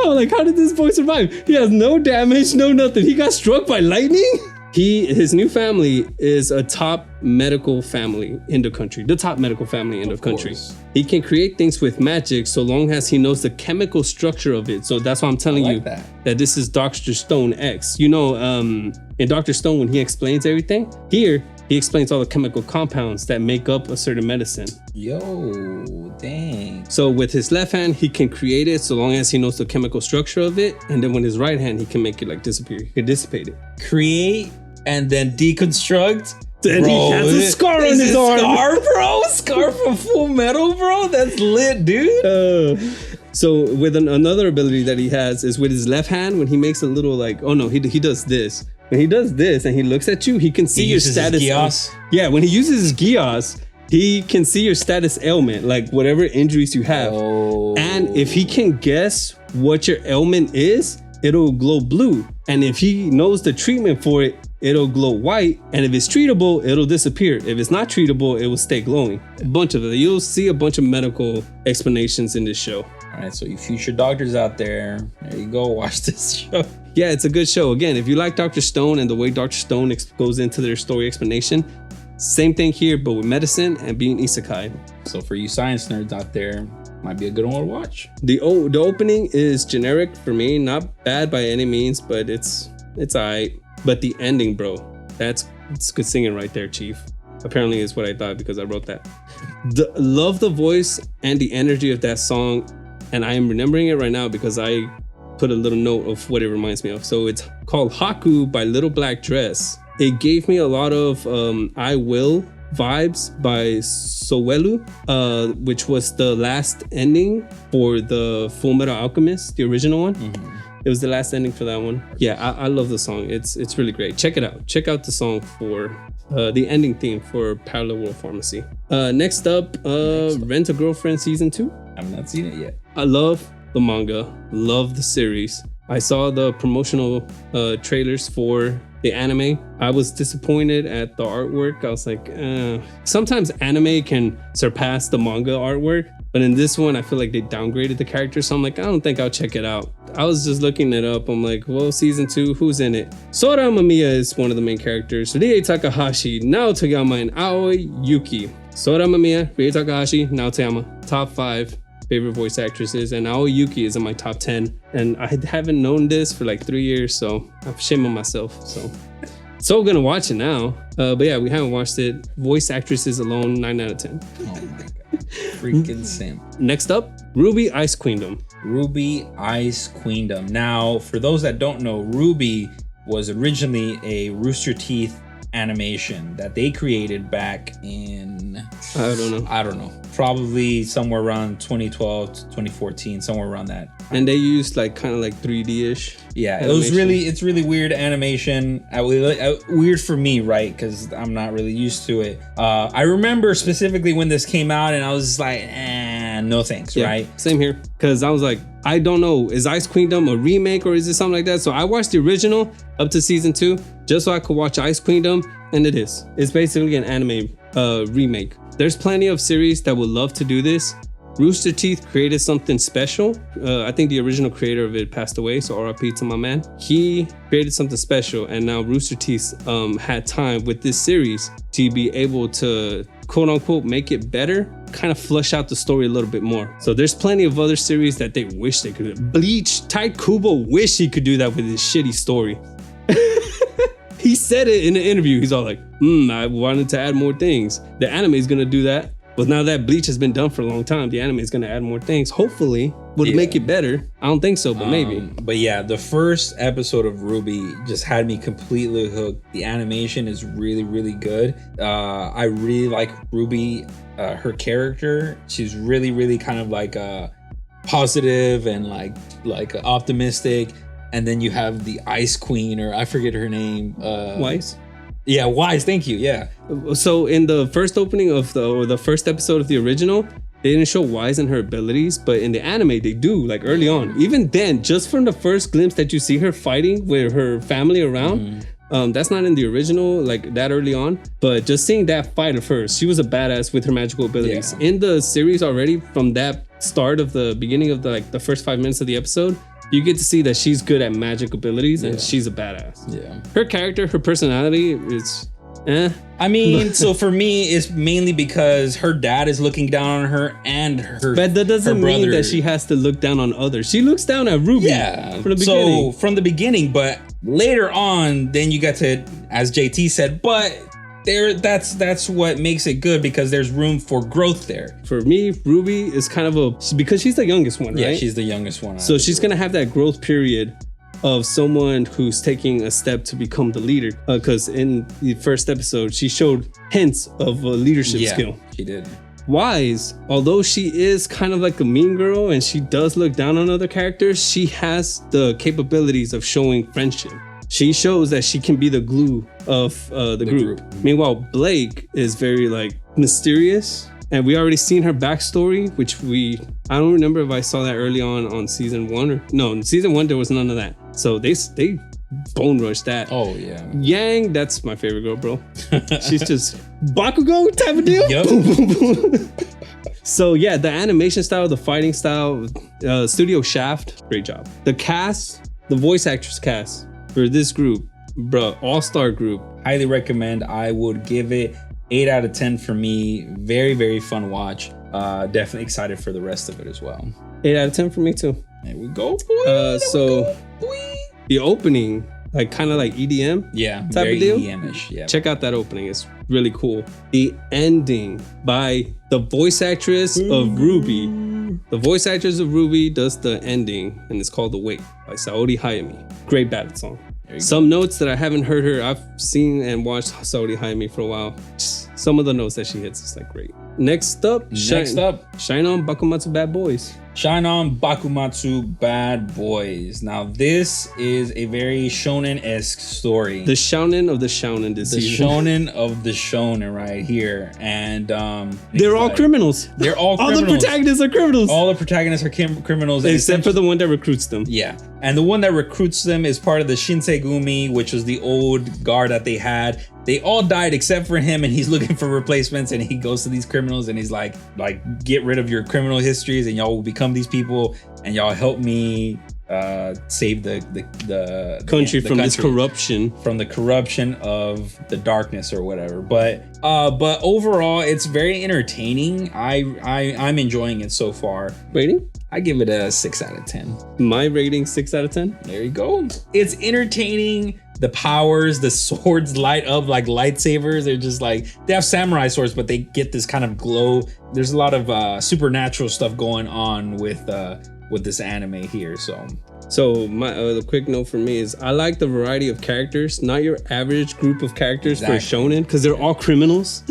Oh, like, how did this boy survive? He has no damage, no nothing. He got struck by lightning? His new family is a top medical family in the country. The top medical family in the country. He can create things with magic so long as he knows the chemical structure of it. So that's why I'm telling you that this is Dr. Stone X. You know, in Dr. Stone, when he explains everything, here he explains all the chemical compounds that make up a certain medicine. Yo, dang. So with his left hand, he can create it so long as he knows the chemical structure of it. And then with his right hand, he can make it like disappear. He can dissipate it. Create and then deconstruct. And he has a scar on his arm. Scar, bro? Scar from Full Metal, bro? That's lit, dude. So with another ability that he has is with his left hand, when he makes a little like, oh no, he does this. When he does this and he looks at you, he can see your status. Yeah, when he uses his Gios, he can see your status ailment, like whatever injuries you have. And if he can guess what your ailment is, it'll glow blue. And if he knows the treatment for it, it'll glow white. And if it's treatable, it'll disappear. If it's not treatable, it will stay glowing. A bunch of it. You'll see a bunch of medical explanations in this show. All right, so you future doctors out there you go, watch this show. Yeah, it's a good show. Again, if you like Dr. Stone and the way Dr. Stone goes into their story explanation, same thing here, but with medicine and being isekai. So for you science nerds out there, might be a good one to watch. The opening is generic for me, not bad by any means, but it's alright. But the ending, bro, it's good singing right there, Chief. Apparently is what I thought because I wrote that. Love the voice and the energy of that song, and I am remembering it right now because I put a little note of what it reminds me of. So it's called Haku by Little Black Dress. It gave me a lot of I Will vibes by Sowelu, which was the last ending for the Full Metal Alchemist, the original one. It was the last ending for that one. Yeah, I love the song. It's really great. Check it out. Check out the song for the ending theme for Parallel World Pharmacy. Next up, Rent a Girlfriend Season 2. I've not seen it yet. I love the manga, love the series. I saw the promotional trailers for the anime. I was disappointed at the artwork. I was like, sometimes anime can surpass the manga artwork, but in this one, I feel like they downgraded the characters. So I'm like, I don't think I'll check it out. I was just looking it up. I'm like, well, season 2, who's in it? Sora Mamiya is one of the main characters. Rie Takahashi, Nao Toyama, and Aoi Yuki. Sora Mamiya, Rie Takahashi, Nao Toyama. Top 5 favorite voice actresses, and Aoi Yuki is in my top 10. And I haven't known this for like 3 years, so I'm ashamed of myself. So we're gonna watch it now. But yeah, we haven't watched it. Voice actresses alone, 9 out of 10. Oh my god. Freaking simp. Next up, Ruby Ice Queendom. Ruby Ice Queendom. Now, for those that don't know, Ruby was originally a Rooster Teeth animation that they created back in I don't know, probably somewhere around 2012 to 2014, somewhere around that. And they used like kind of like 3D-ish. Yeah, it's really weird animation. Weird for me, right? Because I'm not really used to it. I remember specifically when this came out, and I was just like, no thanks, yeah, right? Same here. Because I was like, I don't know, is Ice Queendom a remake or is it something like that? So I watched the original up to season 2 just so I could watch Ice Queendom, and it is. It's basically an anime remake. There's plenty of series that would love to do this. Rooster Teeth created something special. I think the original creator of it passed away, so RIP to my man. He created something special, and now Rooster Teeth had time with this series to be able to quote unquote make it better, kind of flush out the story a little bit more. So there's plenty of other series that they wish they could. Bleach, Tite Kubo wish he could do that with his shitty story. He said it in the interview. He's all like, I wanted to add more things. The anime is gonna do that. But now that Bleach has been done for a long time, the anime is going to add more things. Hopefully, would make it better. I don't think so, but maybe. But yeah, the first episode of Ruby just had me completely hooked. The animation is really, really good. I really like Ruby, her character. She's really, really kind of like positive and like optimistic. And then you have the Ice Queen, or I forget her name. Wise? Yeah, Wise, thank you, yeah. So in the first opening of the first episode of the original, they didn't show Wise and her abilities, but in the anime they do, like early on. Even then, just from the first glimpse that you see her fighting with her family around, that's not in the original, like that early on, but just seeing that fight of hers, she was a badass with her magical abilities. Yeah. In the series already, from that start of the beginning of the first 5 minutes of the episode, you get to see that she's good at magic abilities and she's a badass. Yeah. Her character, her personality is I mean, so for me, it's mainly because her dad is looking down on her and her. But that doesn't her mean brother. that she has to look down on others. She looks down at Ruby from the beginning. So from the beginning, but later on, then you got to, as JT said, but that's what makes it good because there's room for growth there. For me, Ruby is kind of because she's the youngest one, right? Yeah, she's the youngest one. So she's going to have that growth period of someone who's taking a step to become the leader. Because in the first episode, she showed hints of a leadership skill. She did. Wise, although she is kind of like a mean girl and she does look down on other characters, she has the capabilities of showing friendship. She shows that she can be the glue of the group. Meanwhile, Blake is very like mysterious. And we already seen her backstory, which I don't remember if I saw that early on season 1 or no, in season 1 there was none of that. So they bone rushed that. Oh yeah. Yang, that's my favorite girl, bro. She's just Bakugo type of deal. Yep. So yeah, the animation style, the fighting style, Studio Shaft, great job. The cast, the voice actress cast for this group, bro, all-star group. Highly recommend. I would give it 8 out of 10 for me. Very, very fun watch. Definitely excited for the rest of it as well. 8 out of 10 for me too. There we go, boy. The opening, like kind of like EDM, type of deal. EDM-ish, yeah. Check out that opening; it's really cool. The ending by the voice actress of Ruby. The voice actress of Ruby does the ending, and it's called "The Wait" by Saori Hayami. Great battle song. Some notes that I haven't heard her. I've seen and watched Saori Hayami for a while. Just some of the notes that she hits is like great. Next up, Shine On Bakumatsu Bad Boys. Shine On Bakumatsu Bad Boys. Now this is a very shonen-esque story. The shonen of the shonen this season. The shonen of the shonen right here. And they're all criminals. They're all criminals. All the protagonists are criminals. All the protagonists are criminals. Except for the one that recruits them. Yeah. And the one that recruits them is part of the Shinsegumi, which was the old guard that they had. They all died except for him, and he's looking for replacements, and he goes to these criminals and he's like get rid of your criminal histories and y'all will become these people and y'all help me save the country from this corruption. From the corruption of the darkness or whatever. But overall it's very entertaining. I'm enjoying it so far. Rating? I give it a 6 out of 10. My rating 6 out of 10. There you go. It's entertaining. The powers, the swords light up like lightsabers. They're just like, they have samurai swords, but they get this kind of glow. There's a lot of supernatural stuff going on with this anime here. So my the quick note for me is I like the variety of characters, not your average group of characters for shonen, because they're all criminals.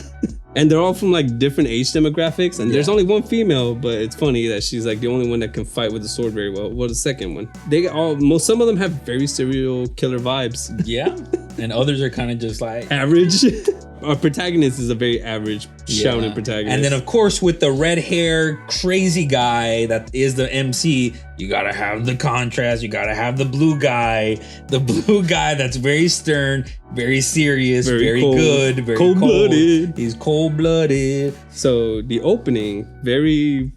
And they're all from like different age demographics, and there's only one female, but it's funny that she's like the only one that can fight with the sword very well. Well, the second one, some of them have very serial killer vibes. Yeah, and others are kind of just like average. Our protagonist is a very average shouting protagonist. And then of course with the red hair crazy guy that is the MC, you gotta have the contrast. You gotta have the blue guy that's very stern, very serious, very cold, good, very cold-blooded. He's cold-blooded. So the opening, very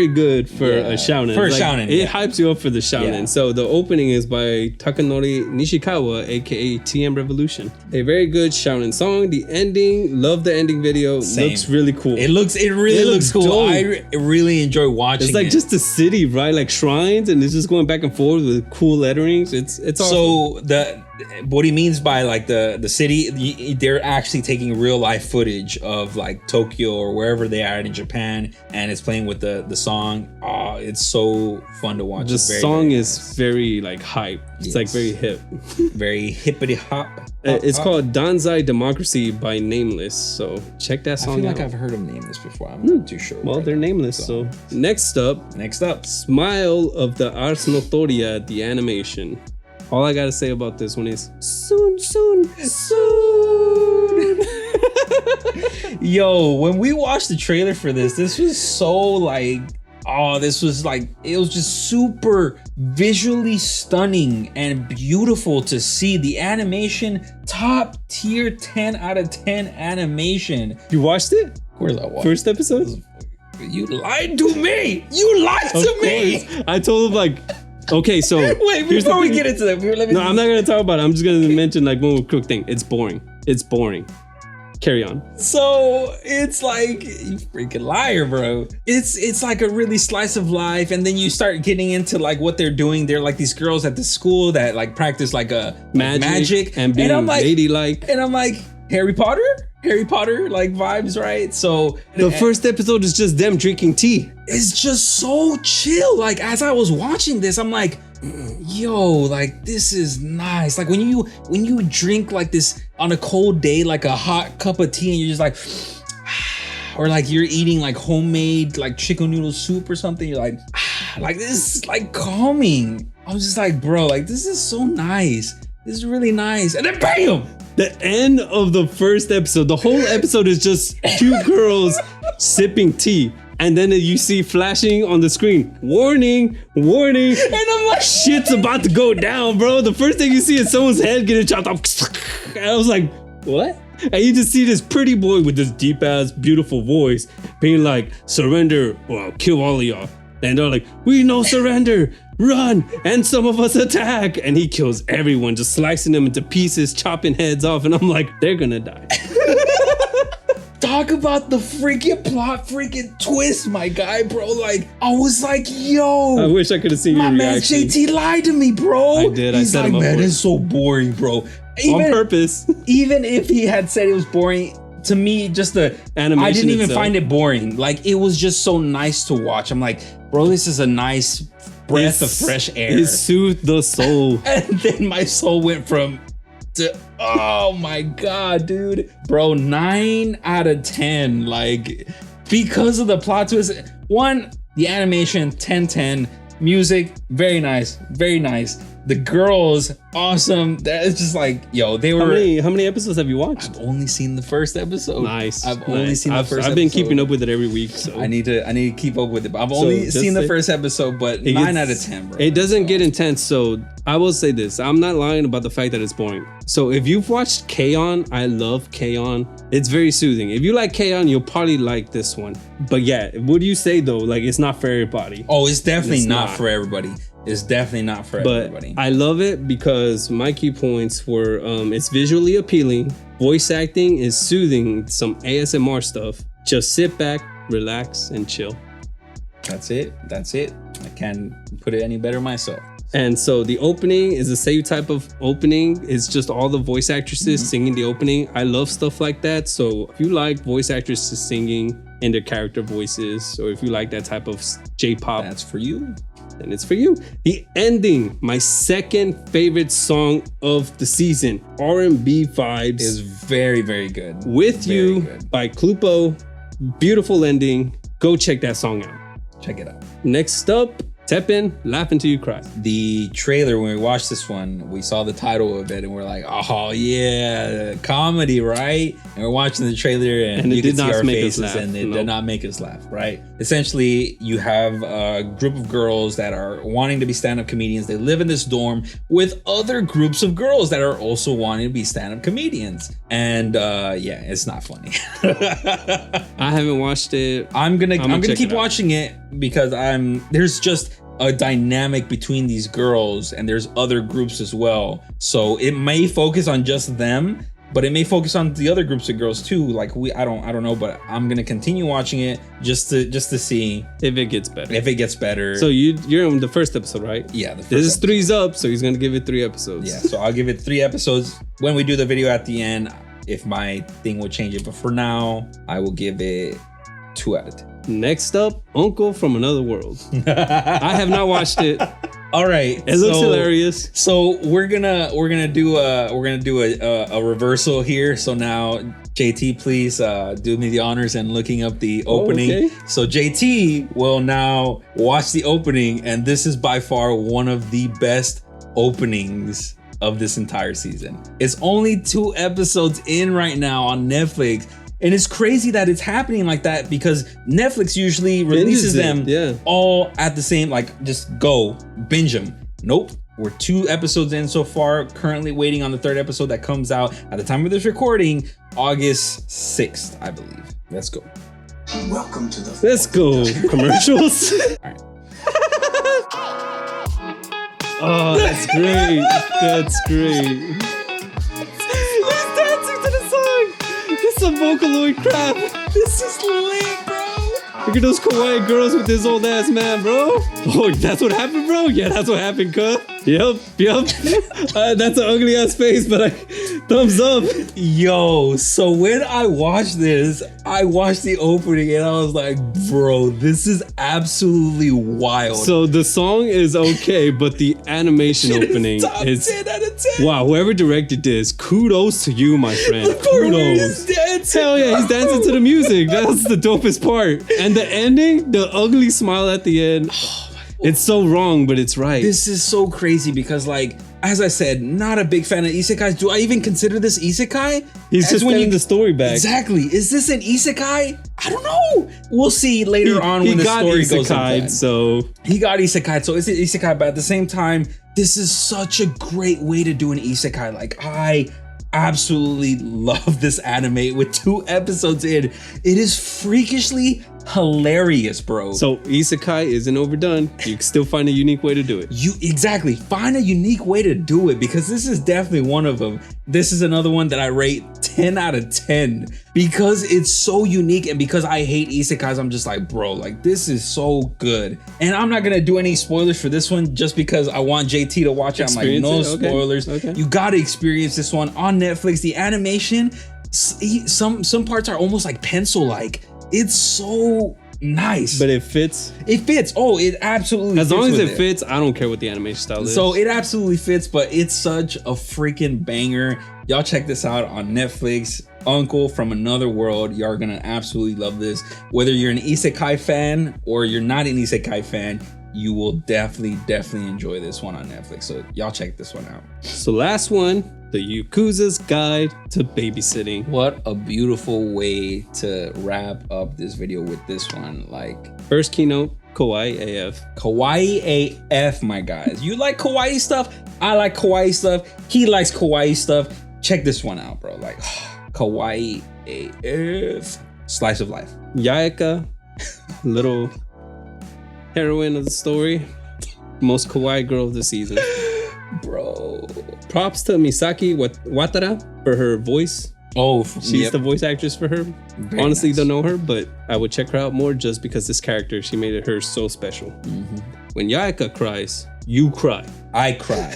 good for a shounen. For a shounen, it hypes you up for the shounen. Yeah. So the opening is by Takanori Nishikawa, aka TM Revolution. A very good shounen song. The ending, love the ending video. Same. Looks really cool. It really looks cool. Dope. I really enjoy watching. It's like just a city, right? Like shrines, and it's just going back and forth with cool letterings. It's awesome. So what he means by like the city, they're actually taking real life footage of like Tokyo or wherever they are in Japan, and it's playing with the song. Oh, it's so fun to watch. The song is very like hype. It's like very hip. Very hippity hop. It's called Danzai Democracy by Nameless. So check that song out. I feel like I've heard of Nameless before. I'm not too sure. Well, they're nameless. So next up, Smile of the Arsnotoria, the animation. All I gotta say about this one is soon. Yo, when we watched the trailer for this was so like, it was just super visually stunning and beautiful to see. The animation, top tier 10 out of 10 animation. You watched it? Of course I watched. First episode? You lied to me. You lied to me. I told him like, Okay, so Wait, here's the before we thing. get into that, No, I'm not gonna talk about it. I'm just gonna mention like one quick thing. It's boring. It's boring. Carry on. So it's like, you freaking liar, bro. It's like a really slice of life, and then you start getting into like what they're doing. They're like these girls at the school that like practice like a magic and being I'm like, ladylike. and I'm like, Harry Potter like vibes, right? So The first episode is just them drinking tea. it's just so chill. Like as I was watching this, I'm like, yo, like this is nice. Like when you drink like this on a cold day, like a hot cup of tea, and you're just like, or like you're eating like homemade like chicken noodle soup or something, you're like this is like calming. I was just like, bro, like this is so nice. This is really nice. And then bam! The end of the first episode, the whole episode is just two girls sipping tea. And then you see flashing on the screen, warning, warning. And I'm like, Shit's about to go down, bro. The first thing you see is someone's head getting chopped off. And I was like, what? And you just see this pretty boy with this deep ass, beautiful voice being like, surrender or I'll kill all of y'all. And they're like, we no surrender, run. And some of us attack. And he kills everyone, just slicing them into pieces, chopping heads off. And I'm like, they're gonna die. talk about the freaking plot, freaking twist, my guy, bro. Like, I was like, yo. I wish I could have seen your my man reaction. JT lied to me, bro. I did. He's I set like, him up man, for it. it's so boring, bro. On purpose. Even if he had said it was boring, to me, just the Animation I didn't even itself. find it boring. Like, it was just so nice to watch. I'm like, bro, this is a nice breath of fresh air. It soothed the soul. And then my soul went from to, oh my god, dude, bro, 9 out of 10, like, because of the plot twist. One, the animation, 10/10. Music, very nice, very nice. The girls, awesome. That is just like, yo, they were. How many episodes have you watched? I've only seen the first episode. Nice. I've only seen the first episode. I've been keeping up with it every week. So I need to keep up with it. But I've only seen the first episode, but 9 out of 10, bro. It doesn't get intense. So I will say this. I'm not lying about the fact that it's boring. So if you've watched K-On!, I love K-On!. It's very soothing. If you like K-On!, you'll probably like this one. But yeah, what do you say though? Like, it's not for everybody. Oh, it's definitely not for everybody. It's definitely not for everybody. I love it because my key points were it's visually appealing, voice acting is soothing, some ASMR stuff. Just sit back, relax, and chill. That's it. I can't put it any better myself. And so the opening is the same type of opening. It's just all the voice actresses singing the opening. I love stuff like that. So if you like voice actresses singing in their character voices, or if you like that type of J-pop, That's for you. and it's for you. The ending, my second favorite song of the season, R&B vibes, Is very, very good. With Very You good. by Klupo. Beautiful ending. Go check that song out. Check it out. Next up, Teppen, Laugh Until You Cry. The trailer, when we watched this one, we saw the title of it and we're like, oh yeah, comedy, right? And we're watching the trailer and it you did can see not our make us faces laugh. and it No. did not make us laugh, right? Essentially, you have a group of girls that are wanting to be stand-up comedians. They live in this dorm with other groups of girls that are also wanting to be stand-up comedians. And yeah, it's not funny. I haven't watched it. I'm gonna check keep it out. watching it because there's just a dynamic between these girls and there's other groups as well. So it may focus on just them, but it may focus on the other groups of girls too. Like I don't know, but I'm gonna continue watching it just to see If it gets better. if it gets better. So you're on the first episode, right? yeah, the first This is episode. 3's up, so he's gonna give it 3 episodes. Yeah, so I'll give it 3 episodes when we do the video at the end. If my thing will change it, but for now, I will give it 2 out of 10. Next up, Uncle from Another World. I have not watched it. All right, It looks hilarious. So we're gonna do a reversal here. So now JT, please do me the honors and looking up the opening. okay. So JT will now watch the opening, and this is by far one of the best openings of this entire season. It's only 2 episodes in right now on Netflix. And it's crazy that it's happening like that because Netflix usually releases them all at the same, like just go binge them. Nope. We're 2 episodes in so far, currently waiting on the 3rd episode that comes out at the time of this recording, August 6th, I believe. Let's go. Welcome to the Let's go. Commercials. All right. Oh, that's great. That's great. He's dancing to the song. This is some Vocaloid crap. This is lit, bro. Look at those kawaii girls with this old ass man, bro. Oh, that's what happened, bro? Yeah, that's what happened, cuz. Yep. That's an ugly ass face, but thumbs up. Yo, so when I watched this, I watched the opening and I was like, bro, this is absolutely wild. So the song is okay, but the animation opening top is 10 out of 10. wow. Whoever directed this, kudos to you, my friend. Kudos. Hell yeah, he's dancing to the music. That's the dopest part. And the ending, the ugly smile at the end. It's so wrong, but it's right. This is so crazy because, like, as I said, not a big fan of isekais. Do I even consider this isekai? He's just getting the story back. Exactly. Is this an isekai? I don't know. We'll see later on when the story goes on. So he got isekai, so it's an isekai, but at the same time, this is such a great way to do an isekai. Like, I absolutely love this anime with 2 episodes in. It is freakishly hilarious, bro. So isekai isn't overdone. You can still find a unique way to do it. You exactly find a unique way to do it, because this is definitely one of them. This is another one that I rate 10 out of 10 because it's so unique, and because I hate isekais, I'm just like, bro, like, this is so good. And I'm not gonna do any spoilers for this one just because I want JT to watch it. I'm like, no spoilers. Okay. You gotta experience this one on Netflix. The animation, some parts are almost like pencil-like. It's so nice. But it fits. It fits. Oh, it absolutely fits. As long as it fits, I don't care what the animation style is. So it absolutely fits, but it's such a freaking banger. Y'all check this out on Netflix. Uncle from Another World. Y'all are gonna absolutely love this. Whether you're an isekai fan or you're not an isekai fan, you will definitely enjoy this one on Netflix. So y'all check this one out. So last one, the Yakuza's Guide to Babysitting. What a beautiful way to wrap up this video with this one. Like, first keynote, kawaii AF. Kawaii AF, my guys. You like kawaii stuff? I like kawaii stuff. He likes kawaii stuff. Check this one out, bro. Like, kawaii AF. Slice of life. Yayaka, little heroine of the story. Most kawaii girl of the season. Bro. Props to Misaki Watara for her voice. Oh, she's the voice actress for her. Very Honestly, nice. Don't know her, but I would check her out more just because this character, she made her so special. When Yayaka cries, you cry. I cry.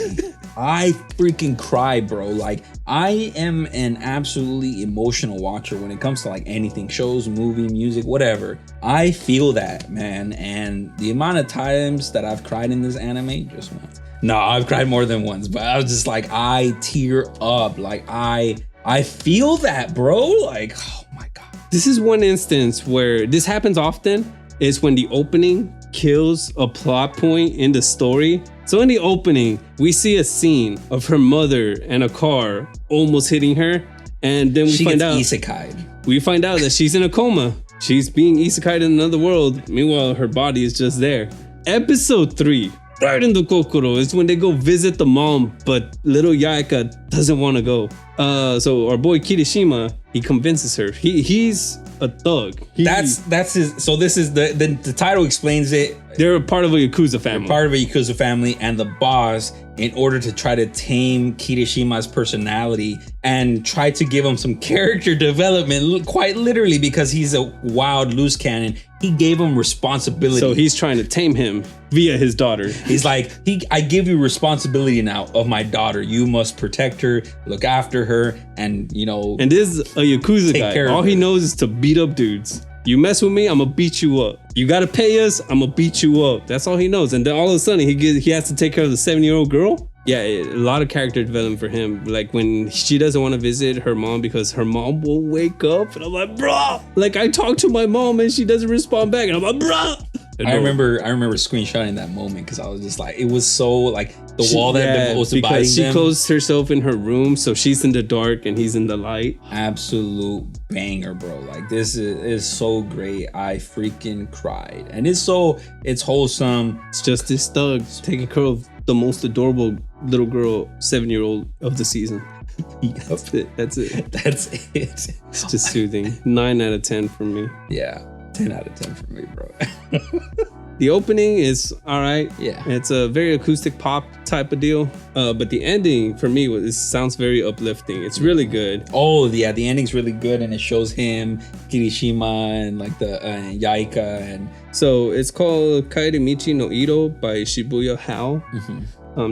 I freaking cry, bro. Like, I am an absolutely emotional watcher when it comes to like anything, shows, movie, music, whatever. I feel that, man. And the amount of times that I've cried in this anime, just once. No, I've cried more than once, but I was just like, I tear up. Like, I feel that, bro. Like, oh my God. This is one instance where this happens often, is when the opening kills a plot point in the story. So in the opening, we see a scene of her mother and a car almost hitting her. And then we find out isekai'd. We find out that she's in a coma. She's being isekai'd in another world. Meanwhile, her body is just there. Episode 3. Right in the kokoro is when they go visit the mom, but little Yayaka doesn't want to go. So our boy Kirishima, he convinces her. He's a thug. That's his. So this is the title explains it. They're a part of a Yakuza family. Part of a Yakuza family, and the boss, in order to try to tame Kirishima's personality and try to give him some character development, quite literally, because he's a wild loose cannon, he gave him responsibility. So he's trying to tame him via his daughter. He's like, I give you responsibility now of my daughter. You must protect her, look after her, and you know. And this is a Yakuza guy. All he knows is to beat up dudes. You mess with me, I'm gonna beat you up. You gotta pay us, I'm gonna beat you up. That's all he knows. And then all of a sudden, he has to take care of the 7-year-old girl. Yeah, a lot of character development for him. Like when she doesn't want to visit her mom because her mom will wake up, and I'm like, bruh. Like I talk to my mom and she doesn't respond back, and I'm like, bruh. I remember screenshotting that moment because I was just like, it was so like the wall that was dividing them. Because she closed herself in her room, so she's in the dark and he's in the light. Absolute banger, bro. Like this is so great. I freaking cried, and it's wholesome. It's just this thug taking care of the most adorable little girl, 7-year-old of the season. That's it. That's it. It's just soothing. 9 out of 10 for me. Yeah. 10 out of 10 for me, bro. The opening is all right. Yeah. It's a very acoustic pop type of deal. But the ending for me sounds very uplifting. It's really good. Oh yeah, the ending's really good, and it shows him, Kirishima, and like the Yaika, and so it's called Kairimichi no Iro by Shibuya Hao.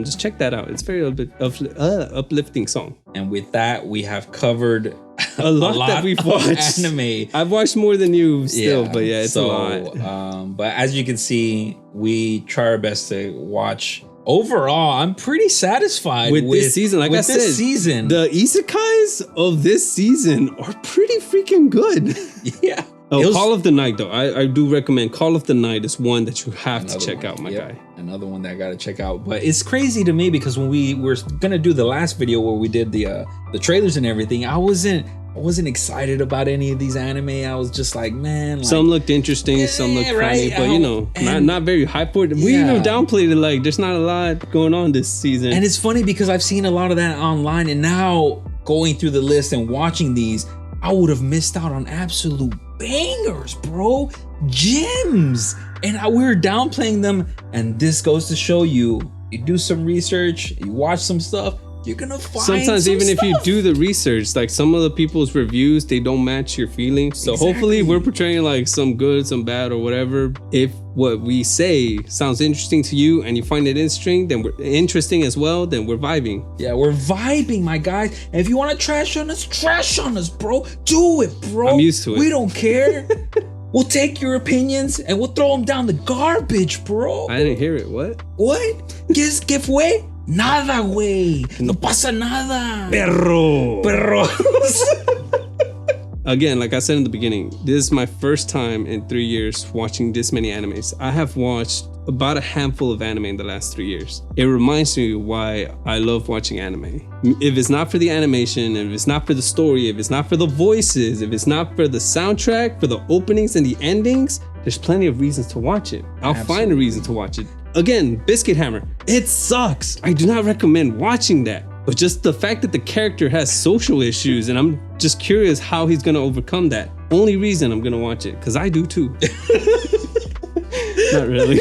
Just check that out. It's very uplifting song. And with that, we have covered a lot that we've watched. Anime. I've watched more than you still, but yeah, it's a lot. But as you can see, we try our best to watch. Overall, I'm pretty satisfied with this season. Like I said, the isekais of this season are pretty freaking good. Yeah. Oh, Call of the Night though. I do recommend Call of the Night is one that you have to check out, my guy. Another one that I gotta check out. But it's crazy to me because when we were gonna do the last video where we did the trailers and everything, I wasn't excited about any of these anime. I was just like, man, like, some looked interesting, some looked funny, but you know, not very hype for it. We even downplayed it, like there's not a lot going on this season. And it's funny because I've seen a lot of that online, and now going through the list and watching these, I would have missed out on absolute bangers, bro. Gems. And we were downplaying them, and this goes to show you do some research, you watch some stuff, you're gonna find sometimes even if you do the research, like some of the people's reviews, they don't match your feelings. So hopefully we're portraying like some good, some bad, or whatever. If what we say sounds interesting to you and you find it interesting, then we're interesting as well, then we're vibing. Yeah, we're vibing, my guys. And if you want to trash on us, bro. Do it, bro. I'm used to it. We don't care. We'll take your opinions and we'll throw them down the garbage, bro. I didn't hear it. What? ¿Qué fue? Nada, güey. No pasa nada. Perros. Again, like I said in the beginning, this is my first time in 3 years watching this many animes. I have watched about a handful of anime in the last 3 years. It reminds me why I love watching anime. If it's not for the animation, if it's not for the story, if it's not for the voices, if it's not for the soundtrack, for the openings and the endings, there's plenty of reasons to watch it. I'll find a reason to watch it. Again, Biscuit Hammer, it sucks. I do not recommend watching that. But just the fact that the character has social issues, and I'm just curious how he's gonna overcome that. Only reason I'm gonna watch it, because I do too. Not really.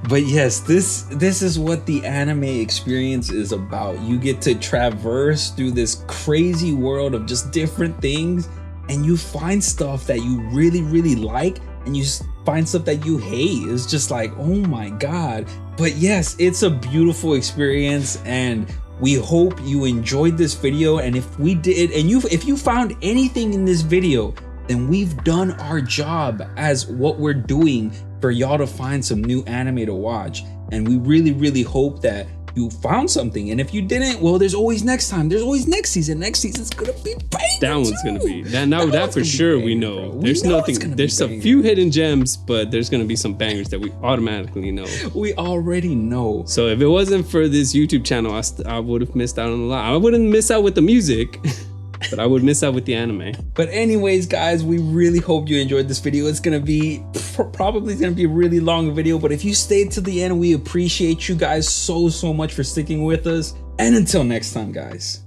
But yes, this is what the anime experience is about. You get to traverse through this crazy world of just different things, and you find stuff that you really, really like, and you find stuff that you hate. It's just like, oh my God. But yes, it's a beautiful experience, and we hope you enjoyed this video. And if we did, and if you found anything in this video, then we've done our job as what we're doing for y'all to find some new anime to watch. And we really, really hope that you found something. And if you didn't, well, there's always next time. There's always next season. Next season's gonna be banging. That one's gonna be that for sure. Banging, we know. There's nothing. There's a few hidden gems, but there's gonna be some bangers that we automatically know. We already know. So if it wasn't for this YouTube channel, I would have missed out on a lot. I wouldn't miss out with the music. But I would miss out with the anime. But anyways, guys, we really hope you enjoyed this video. It's gonna be probably gonna be a really long video, but if you stayed to the end, we appreciate you guys so much for sticking with us. And until next time, guys.